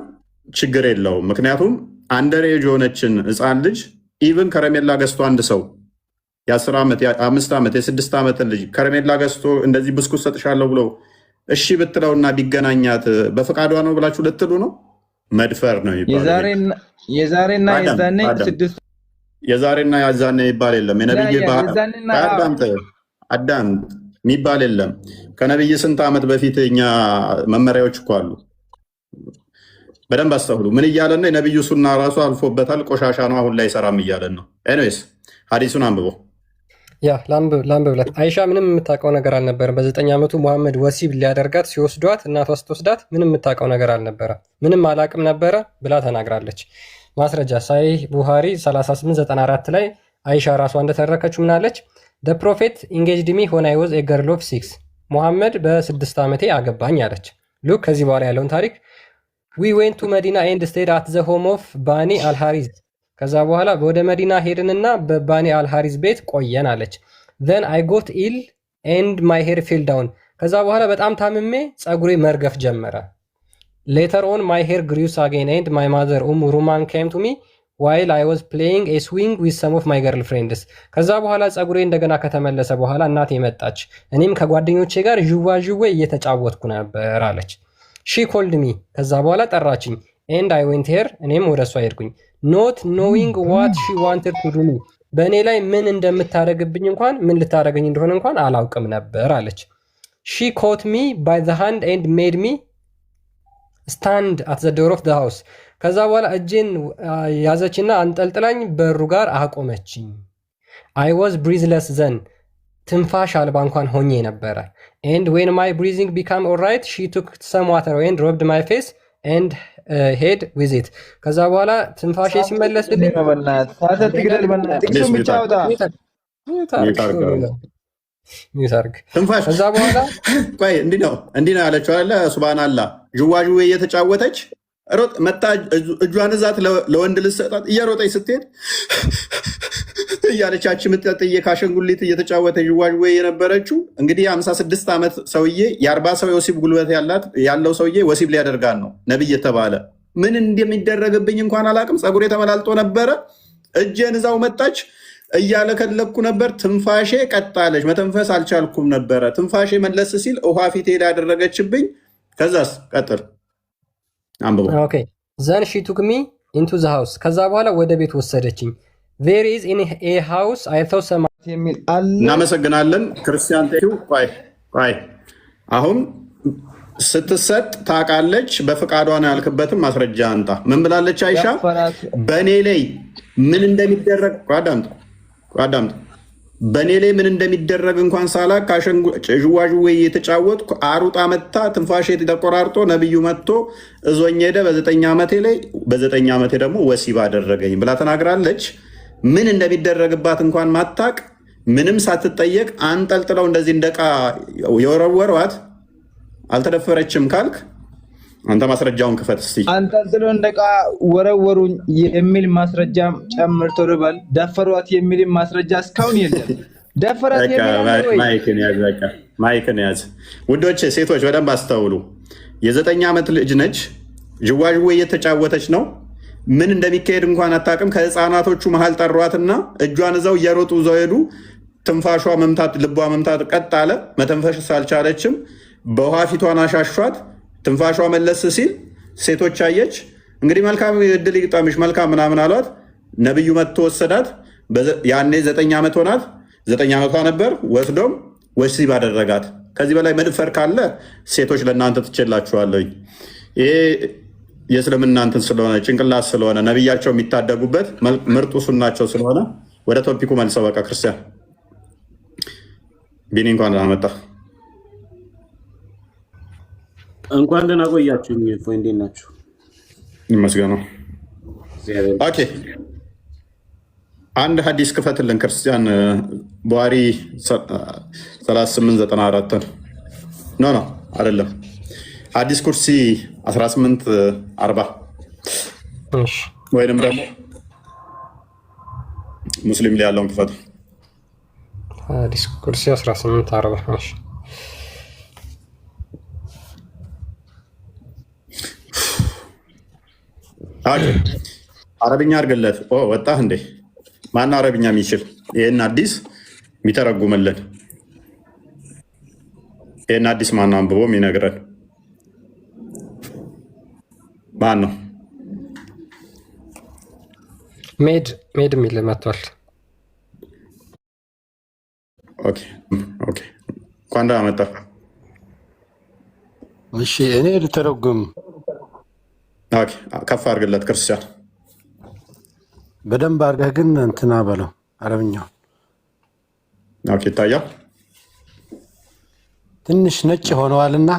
ችግር የለውም። ምክንያቱም አንደሬጅ የሆነችን ህፃን ልጅ ኢቭን ከረሜላ ገዝቶ አንድ ሰው የ10 ዓመት የ5 ዓመት የ6 ዓመትን ልጅ ከረሜላ ገዝቶ እንደዚህ ብስኩት ሰጥሻለሁ ብሎ እሺ ብትለውና ቢገናኛት በፈቃዷ ነው ብላችሁ ልትሉ ነው? መድፈር ነው ይባላል። የዛሬና ያዛኔ ይባል የለም። የነብይ አዳምጥ የሚባል የለም። ከነብይ ስንት ዓመት በፊት እኛ መመሪያዎች እኮ አሉ። በደንብ አስተውሉ። ምን እያለን ነው? የነብዩ ሱና ራሱ አልፎበታል። ቆሻሻ ነው፣ አሁን ላይ ሰራም እያለን ነው። ኤኒዌይስ ሀዲሱን አንብቦ ያ ላንብብለት። አይሻ ምንም የምታውቀው ነገር አልነበረም። በ9 ዓመቱ መሐመድ ወሲብ ሊያደርጋት ሲወስዷት እናቷ ስትወስዳት ምንም የምታውቀው ነገር አልነበረ። ምንም አላቅም ነበረ ብላ ተናግራለች። ማስረጃ ሳሂህ ቡሃሪ 3894 ላይ አይሻ ራሷ እንደተረከችው ምናለች? the prophet engaged me when I was a girl of 6 ሙሐመድ በ6 ዓመቴ አገባኝ አለች። ሉክ ከዚህ በኋላ ያለውን ታሪክ we went to Medina and stayed at the home of ባኒ አልሃሪዝ ከዛ በኋላ ወደ መዲና ሄድንና በባኒ አልሃሪዝ ቤት ቆየን አለች። then I got ill and my hair fell down ከዛ በኋላ በጣም ታምሜ ጸጉሬ መርገፍ ጀመረ። later on my hair grew again and my mother ሩማን came to me while I was playing a swing with some of my girlfriends ከዛ በኋላ ጸጉሬ እንደገና ከተመለሰ በኋላ እናቴ መጣች፣ እኔም ከጓደኞቼ ጋር ዥዋዥዌ እየተጫወትኩ ነበር አለች። she called me ከዛ በኋላ ጠራችኝ and I went here እኔም ወደሷ ሄድኩኝ not knowing what she wanted to do me በእኔ ላይ ምን እንደምታደርግብኝ እንኳን ምን ልታደርገኝ እንደሆነ እንኳን አላውቅም ነበር አለች። she caught me by the hand and made me stand at the door of the house ከዛ በኋላ እጄን ያዘችና አንጠልጥላኝ በሩ ጋር አቆመችኝ። I was breathless then ትንፋሽ አልባ እንኳን ሆኜ ነበረ። and when my breathing became alright she took some water and rubbed my face and head with it ከዛ በኋላ ትንፋሼ ሲመለስልኝ ከዛ በኋላ ቆይ እንዲህ ነው ያለችው አለ ሱብሃንአላህ። ዥዋዥዌ እየተጫወተች ሮጥ መጣ እጇን እዛት ለወንድ ልሰጣት እየሮጠች ስትሄድ እያለቻች ምጥጥዬ ካሸንጉሊት እየተጫወተ ዥዋዥዌ የነበረችው እንግዲህ 56 ዓመት ሰውዬ የ40 ሰው የወሲብ ጉልበት ያለው ሰውዬ ወሲብ ሊያደርጋን ነው ነብይ የተባለ። ምን እንደሚደረግብኝ እንኳን አላቅም። ጸጉሬ ተመላልጦ ነበረ። እጄን እዛው መጣች እያለከለኩ ነበር። ትንፋሼ ቀጣለች። መተንፈስ አልቻልኩም ነበረ። ትንፋሼ መለስ ሲል ውሃ ፊቴ ላይ ያደረገችብኝ። ከዛስ ቀጥል አንብቦ then she took me into the house ከዛ በኋላ ወደ ቤት ወሰደችኝ። there is in a house አይተው ሰማ የሚል አለ። እናመሰግናለን ክርስቲያን ቴው ቆይ አሁን ስትሰጥ ታውቃለች በፍቃዷ ነው ያልክበትም ማስረጃ አንጣ። ምን ብላለች አይሻ? በኔ ላይ ምን እንደሚደረግ አዳምጥ። በኔ ላይ ምን እንደሚደረግ እንኳን ሳላቅ ዥዋዥዌ እየተጫወትኩ አሩጣ መታ ትንፋሼ ተቆራርጦ ነብዩ መጥቶ እዞኝ ሄደ። በ9 ዓመቴ ደግሞ ወሲብ አደረገኝ ብላ ተናግራለች። ምን እንደሚደረግባት እንኳን ማታቅ ምንም ሳትጠየቅ አንጠልጥለው እንደዚህ እንደቃ የወረወሯት አልተደፈረችም ካልክ አንተ ማስረጃውን ክፈት እስቲ። አንጠልጥለው እንደቃ ወረወሩኝ የሚል ማስረጃ ጨምር ተርባል። ደፈሯት የሚል ማስረጃ እስካሁን የለም። ደፈራት የሚል ማይክን ያዝ። ውዶቼ ሴቶች በደንብ አስተውሉ። የ9 ዓመት ልጅ ነች። ዥዋዥዌ እየተጫወተች ነው። ምን እንደሚካሄድ እንኳን አታውቅም። ከህፃናቶቹ መሀል ጠሯትና እጇን እዛው እየሮጡ እዛው ሄዱ። ትንፋሿ መምታት፣ ልቧ መምታት ቀጥ አለ። መተንፈሽ አልቻለችም። በውሃ ፊቷን አሻሿት። ትንፋሿ መለስ ሲል ሴቶች አየች። እንግዲህ መልካም እድል ይግጠምሽ መልካም ምናምን አሏት። ነብዩ መጥቶ ወሰዳት። ያኔ 9 ዓመት ሆናት። 9 ዓመቷ ነበር። ወስዶም ወሲብ አደረጋት። ከዚህ በላይ መድፈር ካለ ሴቶች ለእናንተ ትችላችኋለሁ። ይሄ የእስልምና እንትን ስለሆነ ጭንቅላት ስለሆነ ነብያቸው የሚታደጉበት ምርጡ ሱናቸው ስለሆነ ወደ ቶፒኩ መልሰው። በቃ ክርስቲያን ቢኒ እንኳን ደህና መጣ። እንኳን ደህና ቆያችሁኝ። እፎይ እንዴት ናችሁ? ይመስገነው። ኦኬ አንድ ሐዲስ ክፈትልን ክርስቲያን። ቡኻሪ 3894 ኖ አይደለም፣ ሐዲስ ኩርሲ 1840 ወይንም ደግሞ ሙስሊም ላይ ያለውን ክፈቱ። ሐዲስ ኩርሲ 1840 አረብኛ አድርግለት። ወጣህ እንዴ? ማን አረብኛ የሚችል ይህን አዲስ የሚተረጉምልን? ይህን አዲስ ማን አንብቦ የሚነግረን ማን ነው? ሜድ የሚል መጥቷል። እንኳን ደህና መጣህ። እሺ እኔ ልተረጉም። ከፍ አድርግለት ክርስቲያን። በደንብ አድርገህ ግን እንትና በለው አረብኛው። ይታያል። ትንሽ ነጭ ሆነዋልና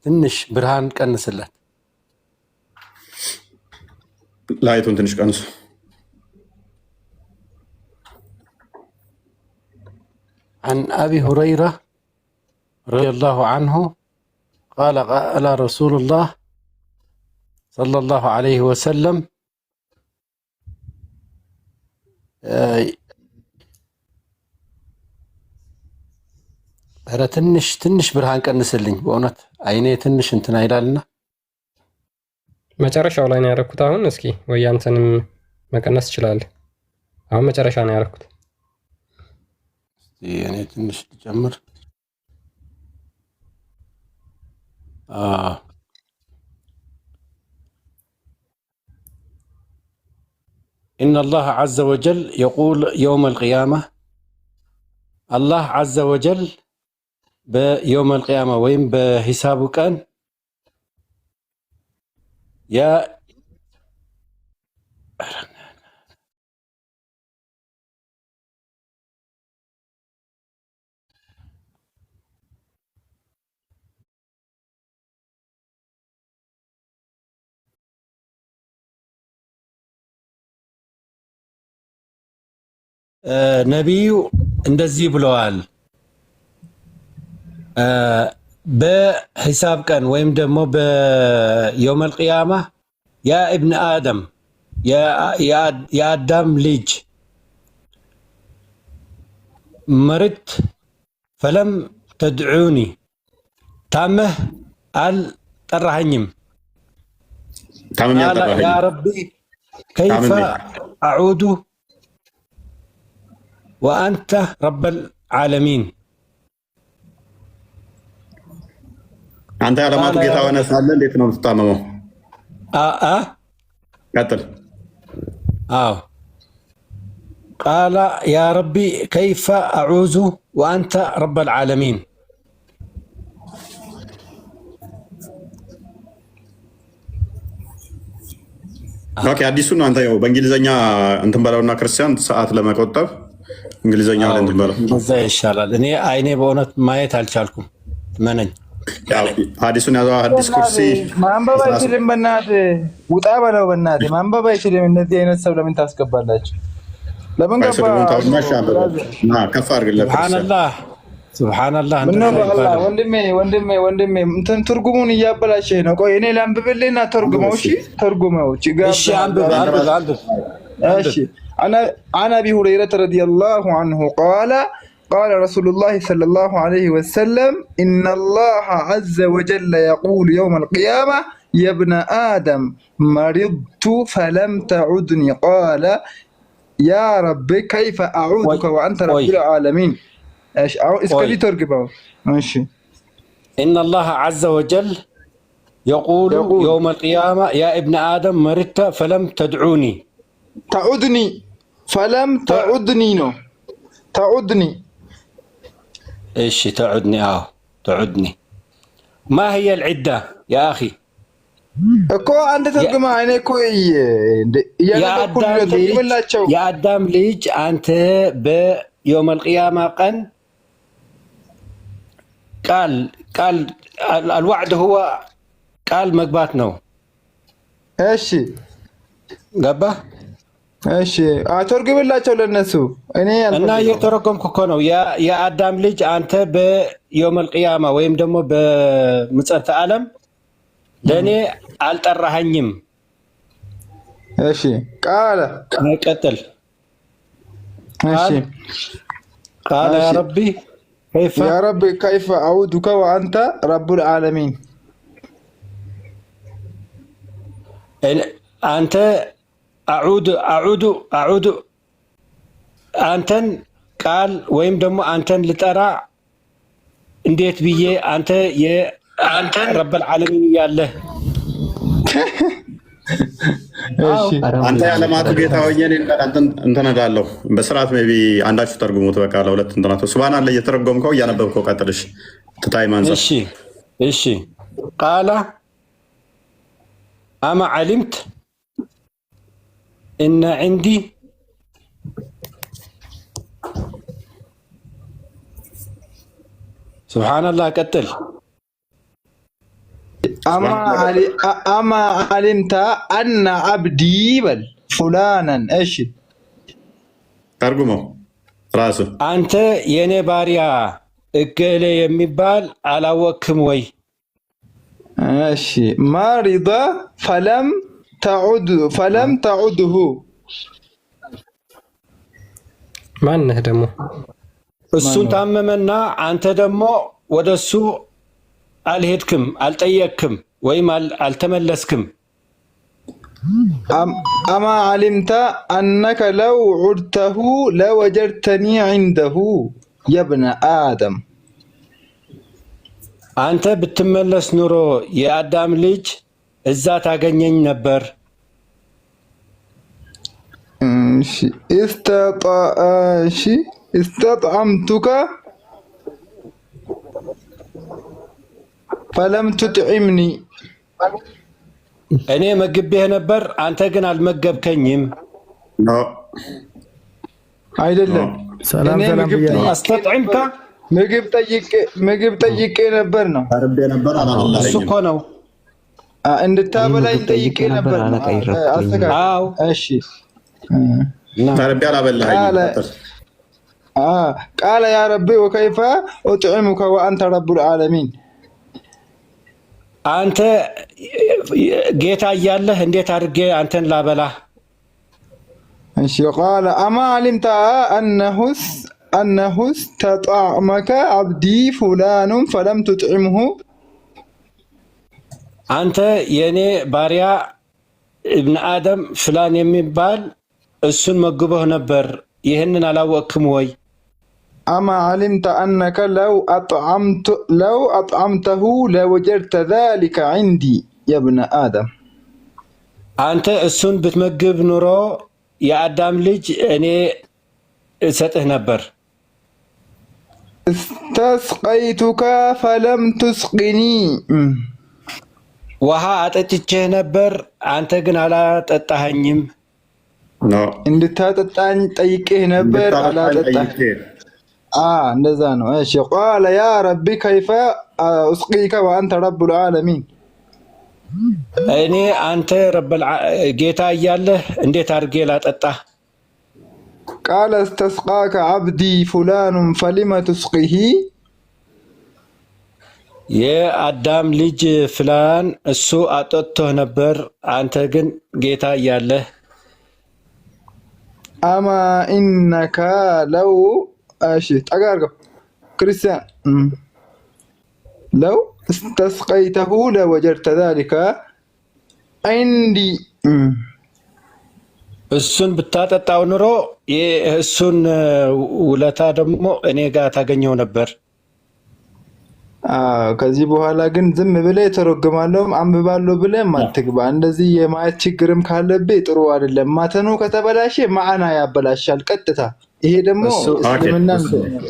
ትንሽ ብርሃን ቀንስለት። ላይቱን ትንሽ ቀንሱ። عن أبي هريرة رضي الله عنه قال قال رسول الله صلى الله عليه وسلم ኧረ ትንሽ ብርሃን ቀንስልኝ በእውነት አይኔ ትንሽ እንትና ይላልና መጨረሻው ላይ ነው ያደረኩት። አሁን እስኪ ወይ አንተንም መቀነስ ይችላል። አሁን መጨረሻ ነው ያደረኩት። እኔ ትንሽ ልጨምር። إن الله عز وجل يقول يوم القيامة الله عز وجل بيوم القيامة وين بحسابه كان يا ነቢዩ እንደዚህ ብለዋል። በሂሳብ ቀን ወይም ደግሞ በየውመል ቂያማ ያ ኢብን አደም የአዳም ልጅ መርት ፈለም ተድዑኒ ታመህ አልጠራኸኝም ያ ረቢ ከይፈ አዑዱ ወአንተ ረበል ዓለሚን አንተ የዓለማቱ ጌታ ሆነህ ሳለ እንዴት ነው የምትታመመው? ቀጥል። قال يا ربي كيف أعوذ وأنت رب العالمين. ኦኬ አዲሱ ነው። አንተ ያው በእንግሊዘኛ እንትን በለውና ክርስቲያን ሰዓት ለመቆጠብ እንግሊዘኛ ላይ እንትን በለው በዛ ይሻላል። እኔ አይኔ በእውነት ማየት አልቻልኩም መነኝ። ያው ሐዲሱን ያዘው ሐዲስ ኩርሲ ማንበብ አይችልም። በእናትህ ውጣ በለው በእናትህ ማንበብ አይችልም። እነዚህ አይነት ሰው ለምን ታስገባላችሁ? ለምን ገባ? ከፍ አድርግለት። ሱብሃንአላህ ሱብሃንአላህ። ወንድሜ እንትን ትርጉሙን እያበላሸህ ነው። ቆይ እኔ ላንብብልህና ተርጉመው። እሺ ተርጉመው። እሺ አንብብ። እሺ عن أبي هريرة رضي الله عنه قال رسول الله صلى الله عليه وسلم إن الله عز وجل يقول يوم القيامة يا ابن آدم مرضت فلم تعدني قال يا رب كيف أعودك وأنت رب العالمين. اسكلي ترجمه. ماشي. إن الله عز وجل يقول يوم القيامة يا ابن آدم مرضت فلم تدعوني. تعودني فلم تعودني نو تعودني. ايش تعودني؟ تعودني. ما هي العدة يا أخي؟ እኮ አንተ ተርጉማ እኔ እኮ የአዳም ልጅ አንተ በየውም القيامة ቀን ቃል الوعد هو ቃል መግባት ነው። እሺ ገባህ? እሺ አተርጉምላቸው ለነሱ እኔ እና እየተረጎምኩ እኮ ነው። የአዳም ልጅ አንተ በየውም القيامة ወይም ደግሞ በምጽአተ ዓለም ለኔ አልጠራኸኝም። እሺ ቃለ ቀጥል። እሺ ቃለ ያ ረቢ ከይፈ አዑዱከ ወአንተ ረቡል ዓለሚን። አንተ አዑዱ አንተን ቃል ወይም ደግሞ አንተን ልጠራ እንዴት ብዬ አንተን ረብል ዓለሚን እያለህ አንተ ያለማቱ ጌታ ሆኜ እንትን እላለሁ። በስርዓት ሜይ ቢ አንዳችሁ ተርጉሙት። በቃ ለሁለት እንትናት ሱብሃንአላህ እየተረጎምከው እያነበብከው ቀጥልሽ ትታይ ማንዘር። እሺ ቃላ አማ ዓሊምት إن عندي سبحان الله قتل أما علمت أن عبدي بل فلانا إيش ترجمه راسه أنت يني باريا إكلي يميبال على وكم وي إيش مرض فلم تعده ማነህ ደግሞ? እሱን ታመመና አንተ ደግሞ ወደሱ አልሄድክም፣ አልጠየቅክም ወይም አልተመለስክም። አማ ዓሊምተ አነከ ለው ዑድተሁ ለወጀድተኒ ዐንደሁ የብነ አደም። አንተ ብትመለስ ኑሮ የአዳም ልጅ እዛ ታገኘኝ ነበር። استطعمتك فلم تطعمني እኔ መግቤህ ነበር አንተ ግን አልመገብከኝም። አይደለም ሰላም አስተጥዕምከ ምግብ ጠይቄ ነበር ነው። እሱ እኮ ነው እንድታበላኝ ጠይቄ ነበር። አዎ እሺ ቃለ ያ ረቢ ወከይፈ ኡጥዕሙከ ወአንተ ረቡል ዓለሚን። አንተ ጌታ እያለህ እንዴት አድርጌ አንተን ላበላህ? እሺ ቃለ አማ ዓሊምተ أنه استطعمك عبدي فلان فلم تطعمه. አንተ የኔ ባሪያ ابن آدم فلان የሚባል እሱን መግበህ ነበር፣ ይህንን አላወቅክም ወይ? أما علمت أنك لو أطعمته لوجدت ذلك عندي يا ابن آدم. አንተ እሱን ብትመግብ ኑሮ የአዳም ልጅ እኔ እሰጥህ ነበር። እስተስቀይቱከ ፈለም ትስቅኒ ውሃ አጠጥቼህ ነበር፣ አንተ ግን አላጠጣኸኝም። እንድታጠጣኝ ጠይቄህ ነበር፣ አላጠጣህ። እንደዛ ነው። እሺ ቃለ ያ ረቢ ከይፈ እስቂከ ወአንተ ረቡል ዓለሚን። እኔ አንተ ጌታ እያለህ እንዴት አድርጌ ላጠጣህ? ቃለ እስተስቃከ ዓብዲ ፉላኑን ፈሊመ ትስቂሂ። የአዳም ልጅ ፍላን እሱ አጠጥቶህ ነበር፣ አንተ ግን ጌታ እያለህ። አማ ኢነከ ለው እሺ ጠጋ አድርገው ክርስቲያን ለው استسقيته لوجدت ذلك عندي እሱን ብታጠጣው ኑሮ እሱን ውለታ ደግሞ እኔ ጋር ታገኘው ነበር። ከዚህ በኋላ ግን ዝም ብለህ ተረግማለሁ አንብባለሁ ብለህ ማትግባ። እንደዚህ የማየት ችግርም ካለብህ ጥሩ አይደለም። ማተኑ ከተበላሸ ማዕና ያበላሻል ቀጥታ። ይሄ ደግሞ እስልምና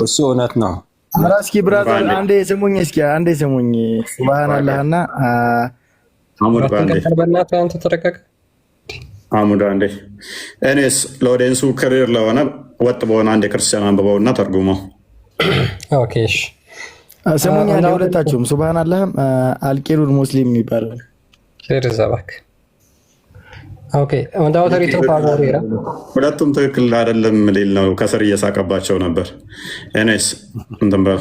እሱ እውነት ነው። እስኪ ብራዘር አንዴ ስሙኝ፣ እስኪ አንዴ ስሙኝ። ሱብሃንአላህና አንተ ተረቀቀ አሙዳ እንዴ እኔስ ለኦዲየንሱ ክሪር ለሆነ ወጥ በሆነ አንድ ክርስቲያን አንብበውና ተርጉመው። ኦኬ እሺ ስሙኝ አንዴ ሁለታችሁም። ሱብሃንአላህም አልቂሩል ሙስሊም ይባላል። ሼር ዘባክ ኦኬ ወንዳው ተሪቶ ፋቮሪራ ሁለቱም ትክክል አይደለም ሊል ነው። ከስር እየሳቀባቸው ነበር። እኔስ እንትን በል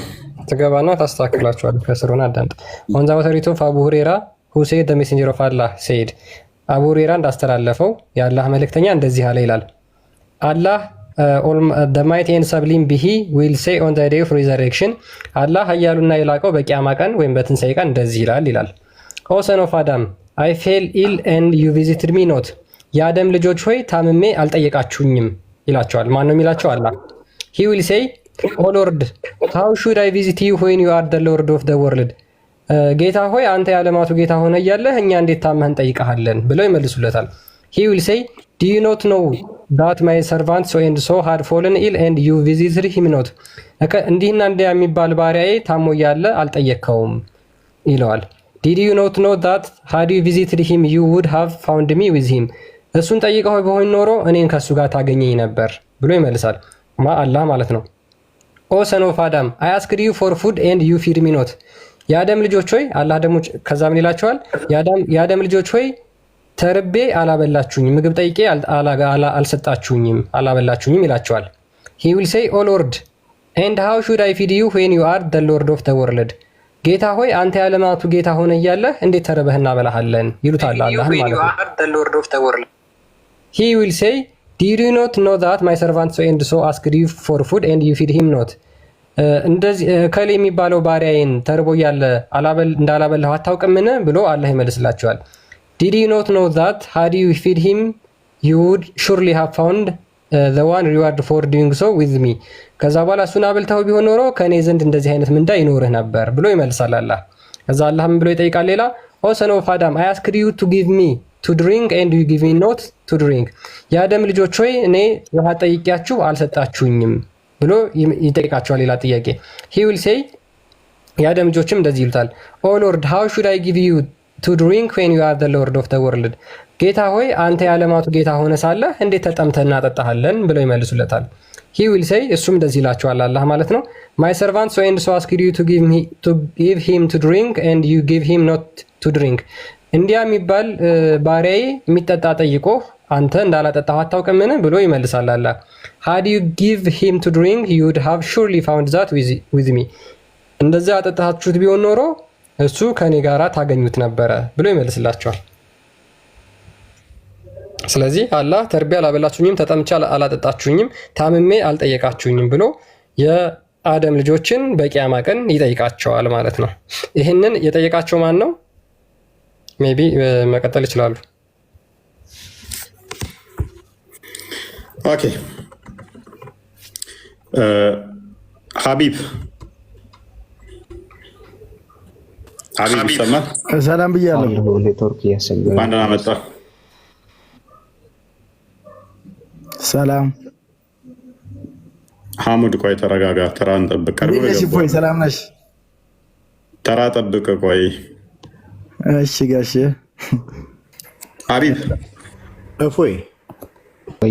ተገባና ታስተካክላችኋል። ከስሩና አዳምጥ። ወንዳው ተሪቶ ፋቮሪራ who said the messenger of Allah said አቡ ሁረይራ እንዳስተላለፈው የአላህ መልእክተኛ እንደዚህ አለ ይላል። አላህ the mighty and sublime be will say on the day of resurrection አላህ ኃያሉና የላቀው በቂያማ ቀን ወይም በትንሣኤ ቀን እንደዚህ ይላል። O son of Adam I fell ill and you visited me not የአደም ልጆች ሆይ ታምሜ አልጠየቃችሁኝም ይላቸዋል። ማን ነው የሚላቸው? አላህ። He will say O Lord how should I visit you when you are the Lord of the world ጌታ ሆይ አንተ የዓለማቱ ጌታ ሆነ እያለህ እኛ እንዴት ታመን ጠይቀሃለን ብለው ይመልሱለታል። He will say do you not know that my servant so and so had fallen ill and you visited him not እንዲህና እንዲያ የሚባል ባሪያዬ ታሞ እያለ አልጠየቅከውም ይለዋል። Did you not know that had you visited him you would have found me with him እሱን ጠይቀው በሆን ኖሮ እኔን ከሱ ጋር ታገኘኝ ነበር ብሎ ይመልሳል። አላህ ማለት ነው። O son of Adam I asked you for food and you feed me not የአደም ልጆች ሆይ አላህ ደግሞ ከዛ ምን ይላቸዋል? የአደም ልጆች ሆይ ተርቤ አላበላችሁኝም፣ ምግብ ጠይቄ አልሰጣችሁኝም፣ አላበላችሁኝም ይላቸዋል። He will say O Lord and how should I feed you when you are the Lord of the world ጌታ ሆይ አንተ የዓለማቱ ጌታ ሆነ እያለህ እንዴት ተርበህ እናበላሃለን ይሉታል አላህን ማለት ነው። He will say did you not know that my servant so and so asked you for food and you feed him not እንደዚህ ከሌ የሚባለው ባሪያዬን ተርቦ እያለ እንዳላበላሁ አታውቅምን ብሎ አላህ ይመልስላቸዋል። Did you not know that had you feed him you would surely have found the one reward for doing so with me ከዛ በኋላ እሱን አብልተው ቢሆን ኖሮ ከኔ ዘንድ እንደዚህ አይነት ምንዳ ይኖርህ ነበር ብሎ ይመልሳል አላህ። ከዛ አላህ ምን ብሎ ይጠይቃል ሌላ O son of Adam I asked you to give me to drink and you give me not to drink የአደም ልጆች ሆይ እኔ ውሃ ጠይቄያችሁ አልሰጣችሁኝም ብሎ ይጠይቃቸዋል ሌላ ጥያቄ። He will say የአደም ልጆችም እንደዚህ ይሉታል O Lord how should I give you to drink when you are the Lord of the world ጌታ ሆይ አንተ የዓለማቱ ጌታ ሆነ ሳለህ እንዴት ተጠምተህ እናጠጣሃለን ብለው ይመልሱለታል። He will say እሱም እንደዚህ ይላቸዋል አላህ ማለት ነው My servant so and so asked you to give him to drink and you give him not to drink እንዲያ የሚባል ባሪያዬ የሚጠጣ ጠይቆህ አንተ እንዳላጠጣሁ አታውቅምን ብሎ ይመልሳል አላህ። Had you give him to drink you would have surely found that with me እንደዛ አጠጣችሁት ቢሆን ኖሮ እሱ ከኔ ጋራ ታገኙት ነበረ ብሎ ይመልስላቸዋል። ስለዚህ አላህ ተርቤ አላበላችሁኝም፣ ተጠምቼ አላጠጣችሁኝም፣ ታምሜ አልጠየቃችሁኝም ብሎ የአደም ልጆችን በቂያማ ቀን ይጠይቃቸዋል ማለት ነው። ይህንን የጠየቃቸው ማን ነው? ሜቢ መቀጠል ይችላሉ። ኦኬ ሀቢብ ይሰማል? ሰላም ብያለሁ። ማንና መጣ? ሰላም ሐሙድ ቆይ ተረጋጋ። ተራን ጠብቅ። ቀርብ እፎይ ሰላም ነሽ? ተራ ጠብቅ ቆይ። እሺ ጋሼ ሀቢብ እፎይ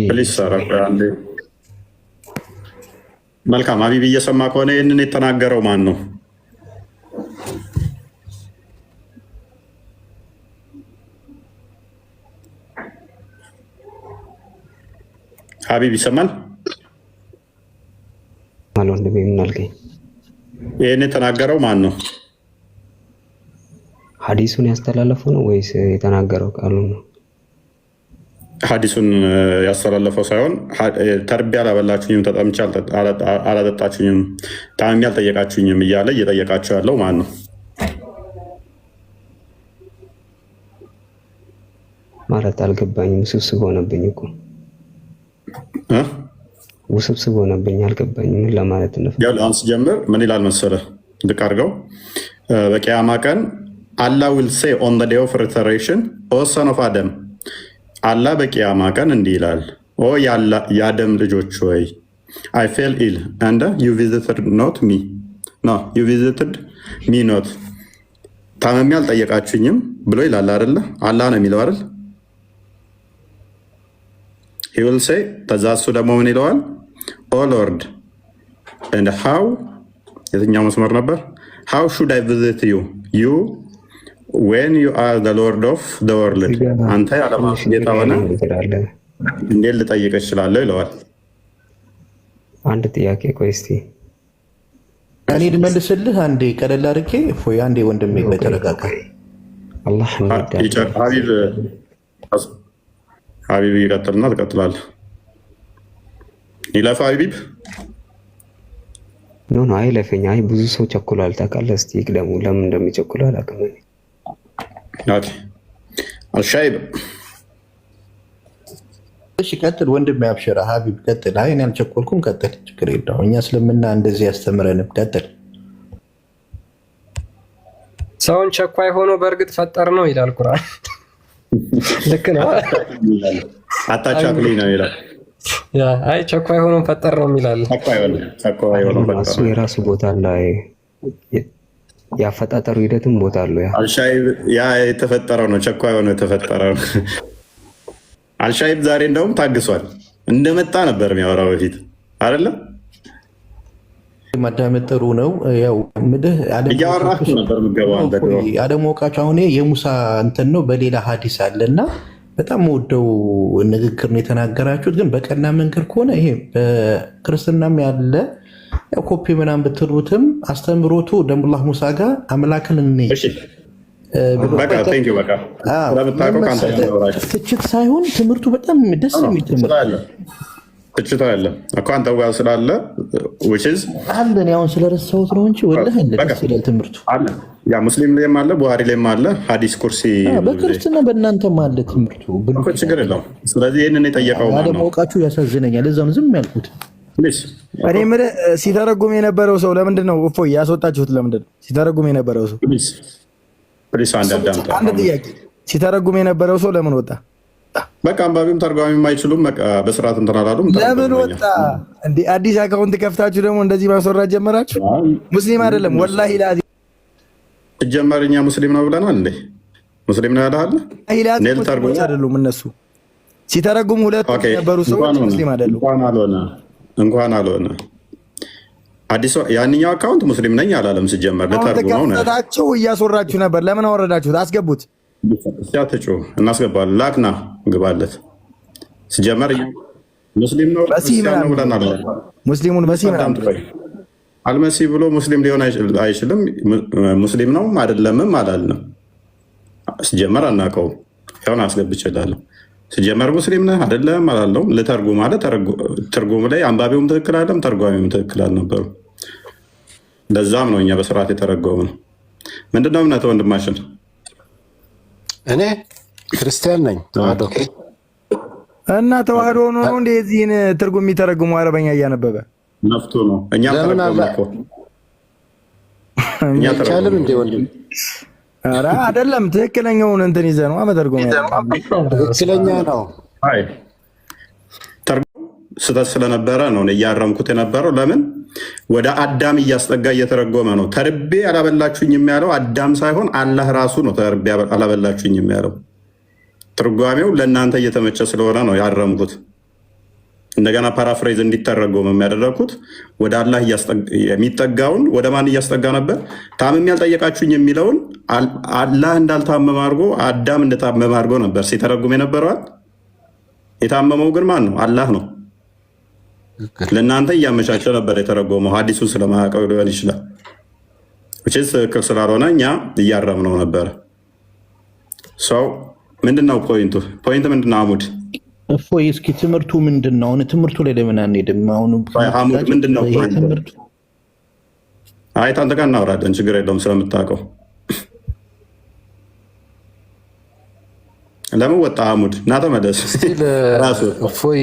ፕሊስ ሰራ አንዴ። መልካም ሀቢብ እየሰማ ከሆነ ይህንን የተናገረው ማን ነው? ሀቢብ ይሰማል? ወንድሜ ምን አልከኝ? ይህን የተናገረው ማን ነው? ሐዲሱን ያስተላለፈው ነው ወይስ የተናገረው ቃሉ ነው? ሐዲሱን ያስተላለፈው ሳይሆን ተርቤ አላበላችሁኝም፣ ተጠምቼ አላጠጣችሁኝም፣ ታምሜ አልጠየቃችሁኝም እያለ እየጠየቃችሁ ያለው ማን ነው? ማለት አልገባኝም። ውስብስብ ሆነብኝ እኮ ውስብስብ ሆነብኝ፣ አልገባኝም። ምን ለማለት ነው? አሁን ስጀምር ምን ይላል መሰለህ? ልቅ አድርገው በቂያማ ቀን አላህ ዊል ሴይ ኦን ዘ ዴይ ኦፍ ሪዘሬክሽን ኦ ሰን ኦፍ አደም፣ አላህ በቂያማ ቀን እንዲህ ይላል፣ ኦ የአደም ልጆች ወይ አይ ፌል ኢል አንድ ዩ ቪዚትድ ኖት ሚ ኖ ዩ ቪዚትድ ሚ ኖት፣ ታመሚ አልጠየቃችሁኝም ብሎ ይላል አይደለ? አላህ ነው የሚለው አይደል? he will say ከዛ እሱ ደግሞ ምን ይለዋል? ኦ ሎርድ and how የትኛው መስመር ነበር? how should I visit you when you are the Lord of the world፣ አንተ የዓለማት ጌታ ሆነ እንዴት ልጠይቅ እችላለሁ ይለዋል። አንድ ጥያቄ ቆይ እስቲ እኔ ልመልስልህ አንዴ ቀለል አድርጌ። እፎይ አንዴ ወንድሜ በተረጋጋ አላህ ሀቢብ ይቀጥልና ትቀጥላለህ። ይለፍ ሀቢብ ኖ አይለፈኝ። አይ ብዙ ሰው ቸኩሏል ታውቃለህ። እስቲ ደግሞ ለምን እንደሚቸኩል አላውቅም። አልሻይብ እሺ ቀጥል ወንድሜ አብሽራ። ሀቢብ ቀጥል። አይ እኔ አልቸኮልኩም፣ ቀጥል፣ ችግር የለውም። እኛ እስልምና እንደዚህ ያስተምረንም። ቀጥል። ሰውን ቸኳይ ሆኖ በእርግጥ ፈጠር ነው ይላል ቁርአን። ልክ ነው። አታቻክሉኝ ነው ይላል። አይ ቸኳይ ሆኖ ፈጠር ነው ይላል። እሱ የራሱ ቦታ አለ፣ ያፈጣጠሩ ሂደትም ቦታ አለው። አልሻይብ ያ የተፈጠረው ነው፣ ቸኳይ ሆኖ የተፈጠረው ነው። አልሻይብ ዛሬ እንደውም ታግሷል። እንደመጣ ነበር የሚያወራው በፊት አይደለም። ማዳመጥ ጥሩ ነው። ያው ምድህ እያወራችሁ ነበር የምትገባው አለማወቃችሁ። አሁን የሙሳ እንትን ነው በሌላ ሀዲስ አለ እና በጣም ወደው ንግግር ነው የተናገራችሁት። ግን በቀና መንገድ ከሆነ ይሄ በክርስትናም ያለ ኮፒ ምናምን ብትሉትም አስተምሮቱ ደሙላህ ሙሳ ጋር አምላክን እንይ ትችት ሳይሆን ትምህርቱ በጣም ደስ የሚል ትምህርት ትችት አለ እኮ አንተ ጋር ስላለ አለን። ያሁን ስለረሳሁት ነው እንጂ ወላሂ ደስ ይላል ትምህርቱ። ያ ሙስሊም ላይም አለ፣ ቡሃሪ ላይም አለ፣ ሀዲስ ኩርሲ በክርስትና በእናንተም አለ ትምህርቱ። ችግር የለውም። ስለዚህ ይህንን የጠየቀው አለማወቃችሁ ያሳዝነኛል። እዛ ነው ዝም ያልኩት። እኔ የምልህ ሲተረጉም የነበረው ሰው ለምንድን ነው እፎይ ያስወጣችሁት? ለምንድን ነው ሲተረጉም የነበረው ሰው? አንድ ጥያቄ፣ ሲተረጉም የነበረው ሰው ለምን ወጣ? በቃ አንባቢም ተርጓሚም አይችሉም። በስርዓት እንትን አላሉም። ለምን ወጣ? እንደ አዲስ አካውንት ከፍታችሁ ደግሞ እንደዚህ ማስወራት ጀመራችሁ። ሙስሊም አይደለም ወላሂ ላዚ ሲጀመር እኛ ሙስሊም ነው ብለናል እንዴ? ሙስሊም ነው ያለህ አይደሉም እነሱ ሲተረጉም ሁለት የነበሩ ሰዎች ሙስሊም አይደሉም። እንኳን አልሆነ አዲስ ያንኛው አካውንት ሙስሊም ነኝ አላለም። ሲጀመር ለተርጉመው ነው ታቸው እያስወራችሁ ነበር። ለምን አወረዳችሁት? አስገቡት። ሲያተጩ እናስገባለን። ላክና ግባለት። ሲጀመር ሙስሊም ነው ብለናል። ሙስሊሙን በሲም አልመሲ ብሎ ሙስሊም ሊሆን አይችልም። ሙስሊም ነው አይደለምም አላልንም። ሲጀመር አናውቀውም። ያውን አስገብቼላለሁ። ሲጀመር ሙስሊም ነህ አይደለም አላለውም። ልተርጉም ማለት ትርጉም ላይ አንባቢውም ትክክል አለም፣ ተርጓሚውም ትክክል አልነበሩ። ለዛም ነው እኛ በስርዓት የተረጎሙ ነው። ምንድነው እምነት ወንድማችን? እኔ ክርስቲያን ነኝ ተዋህዶ እና ተዋህዶ ሆኖ ነው እንደ የዚህን ትርጉም የሚተረጉሙ አረበኛ እያነበበ ነፍቱ ነው። እኛም ተረጎምን እኮ እኛ ተረጎምን እንደ ወንድም ኧረ አይደለም። ትክክለኛውን እንትን ይዘህ ነው መተርጎም። ትክክለኛ ነው። ስህተት ስለነበረ ነው እያረምኩት የነበረው። ለምን ወደ አዳም እያስጠጋ እየተረጎመ ነው። ተርቤ አላበላችሁኝም ያለው አዳም ሳይሆን አላህ ራሱ ነው። ተርቤ አላበላችሁኝም ያለው ትርጓሜው ለእናንተ እየተመቸ ስለሆነ ነው ያረምኩት። እንደገና ፓራፍሬዝ እንዲተረጎም የሚያደረግኩት ወደ አላህ የሚጠጋውን ወደ ማን እያስጠጋ ነበር? ታምሜ ያልጠየቃችሁኝ የሚለውን አላህ እንዳልታመመ አድርጎ አዳም እንደታመመ አድርጎ ነበር ሲተረጉም የነበረዋል። የታመመው ግን ማን ነው? አላህ ነው። ለእናንተ እያመቻቸ ነበር የተረጎመው። ሀዲሱን ስለማያውቀው ሊሆን ይችላል። ትክክል ስላልሆነ እኛ እያረምነው ነበረ። ሰው ምንድነው ፖይንቱ? ፖይንት ምንድነው? አሙድ እፎይ፣ እስኪ ትምህርቱ ምንድን ነው? አሁን ትምህርቱ ላይ ለምን አንሄድም? አሁን ምንድን ነው ትምህርቱ? አይ ታንተ ጋር እናወራለን፣ ችግር የለውም ስለምታውቀው። ለምን ወጣ አሙድ? ና ተመለስ። እፎይ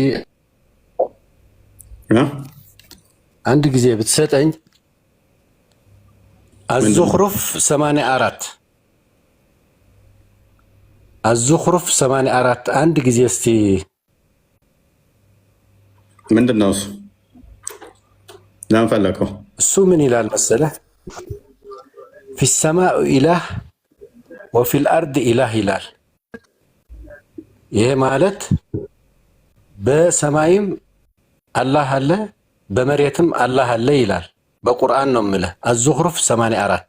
አንድ ጊዜ ብትሰጠኝ አዙኽሩፍ 84 አዙኽሩፍ 84 አንድ ጊዜ እስቲ ምንድን ነው እሱ? ለምን ፈለከው? እሱ ምን ይላል መሰለህ? ፊ ሰማኢ ኢላህ ወፊል አርድ ኢላህ ይላል። ይሄ ማለት በሰማይም አላህ አለ በመሬትም አላህ አለ ይላል። በቁርአን ነው የምልህ። አዙኽሩፍ 84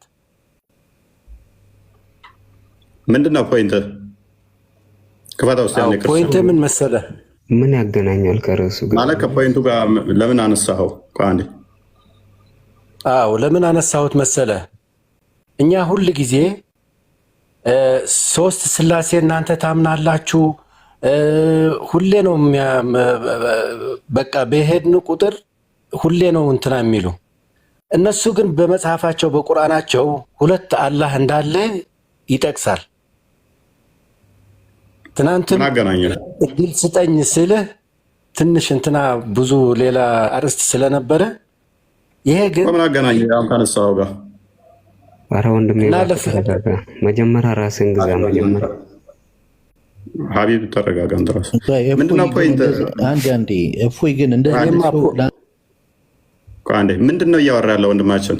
ምንድን ነው ፖይንት? ክፈታ ውስጥ ያለ ፖይንት ምን መሰለህ? ምን ያገናኛል ከርዕሱ ጋር? ማለት ከፖይንቱ ጋር ለምን አነሳኸው? አንዴ ለምን አነሳሁት መሰለህ? እኛ ሁል ጊዜ ሶስት ስላሴ እናንተ ታምናላችሁ ሁሌ ነው በቃ በሄድን ቁጥር ሁሌ ነው እንትና የሚሉ። እነሱ ግን በመጽሐፋቸው በቁርአናቸው ሁለት አላህ እንዳለ ይጠቅሳል። ትናንትም እድል ስጠኝ ስልህ ትንሽ እንትና ብዙ ሌላ አርዕስት ስለነበረ ይሄ ግን ምን አገናኘ? ያው ካነሳው ጋር ኧረ ወንድሜ መጀመሪያ ራስን ግዛ። መጀመሪያ ሀቢብ ተረጋጋ። እንተራስ ምንድነው ፖይንት? አንዴ እፎይ ግን እንደዚህ አንዴ ምንድነው እያወራ ያለው ወንድማችን?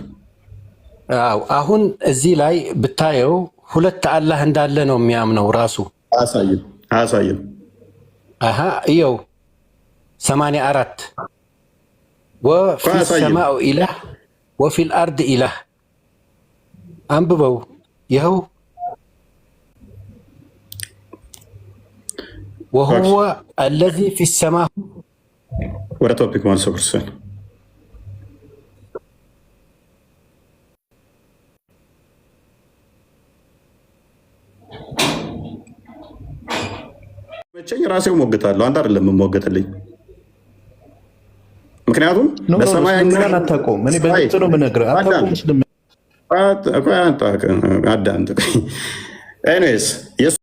አሁን እዚህ ላይ ብታየው ሁለት አላህ እንዳለ ነው የሚያምነው ራሱ። አያሳይም። እየው 84 ወፊ ሰማኡ ኢላህ ወፊል አርድ ኢላህ አንብበው። ይኸው ወሁወ አለዚ ፊ ሰማ ወደ ቶፒክ ማንሰው ክርስቲያን መቼኝ ራሴው ሞግታለሁ። አንተ አይደለም የምሞግትልኝ። ምክንያቱም በሰማይ አታውቀውም። እኔ በግልጽ ነው የምነግርህ። አታውቀውም። ኤኒዌይስ የእሱ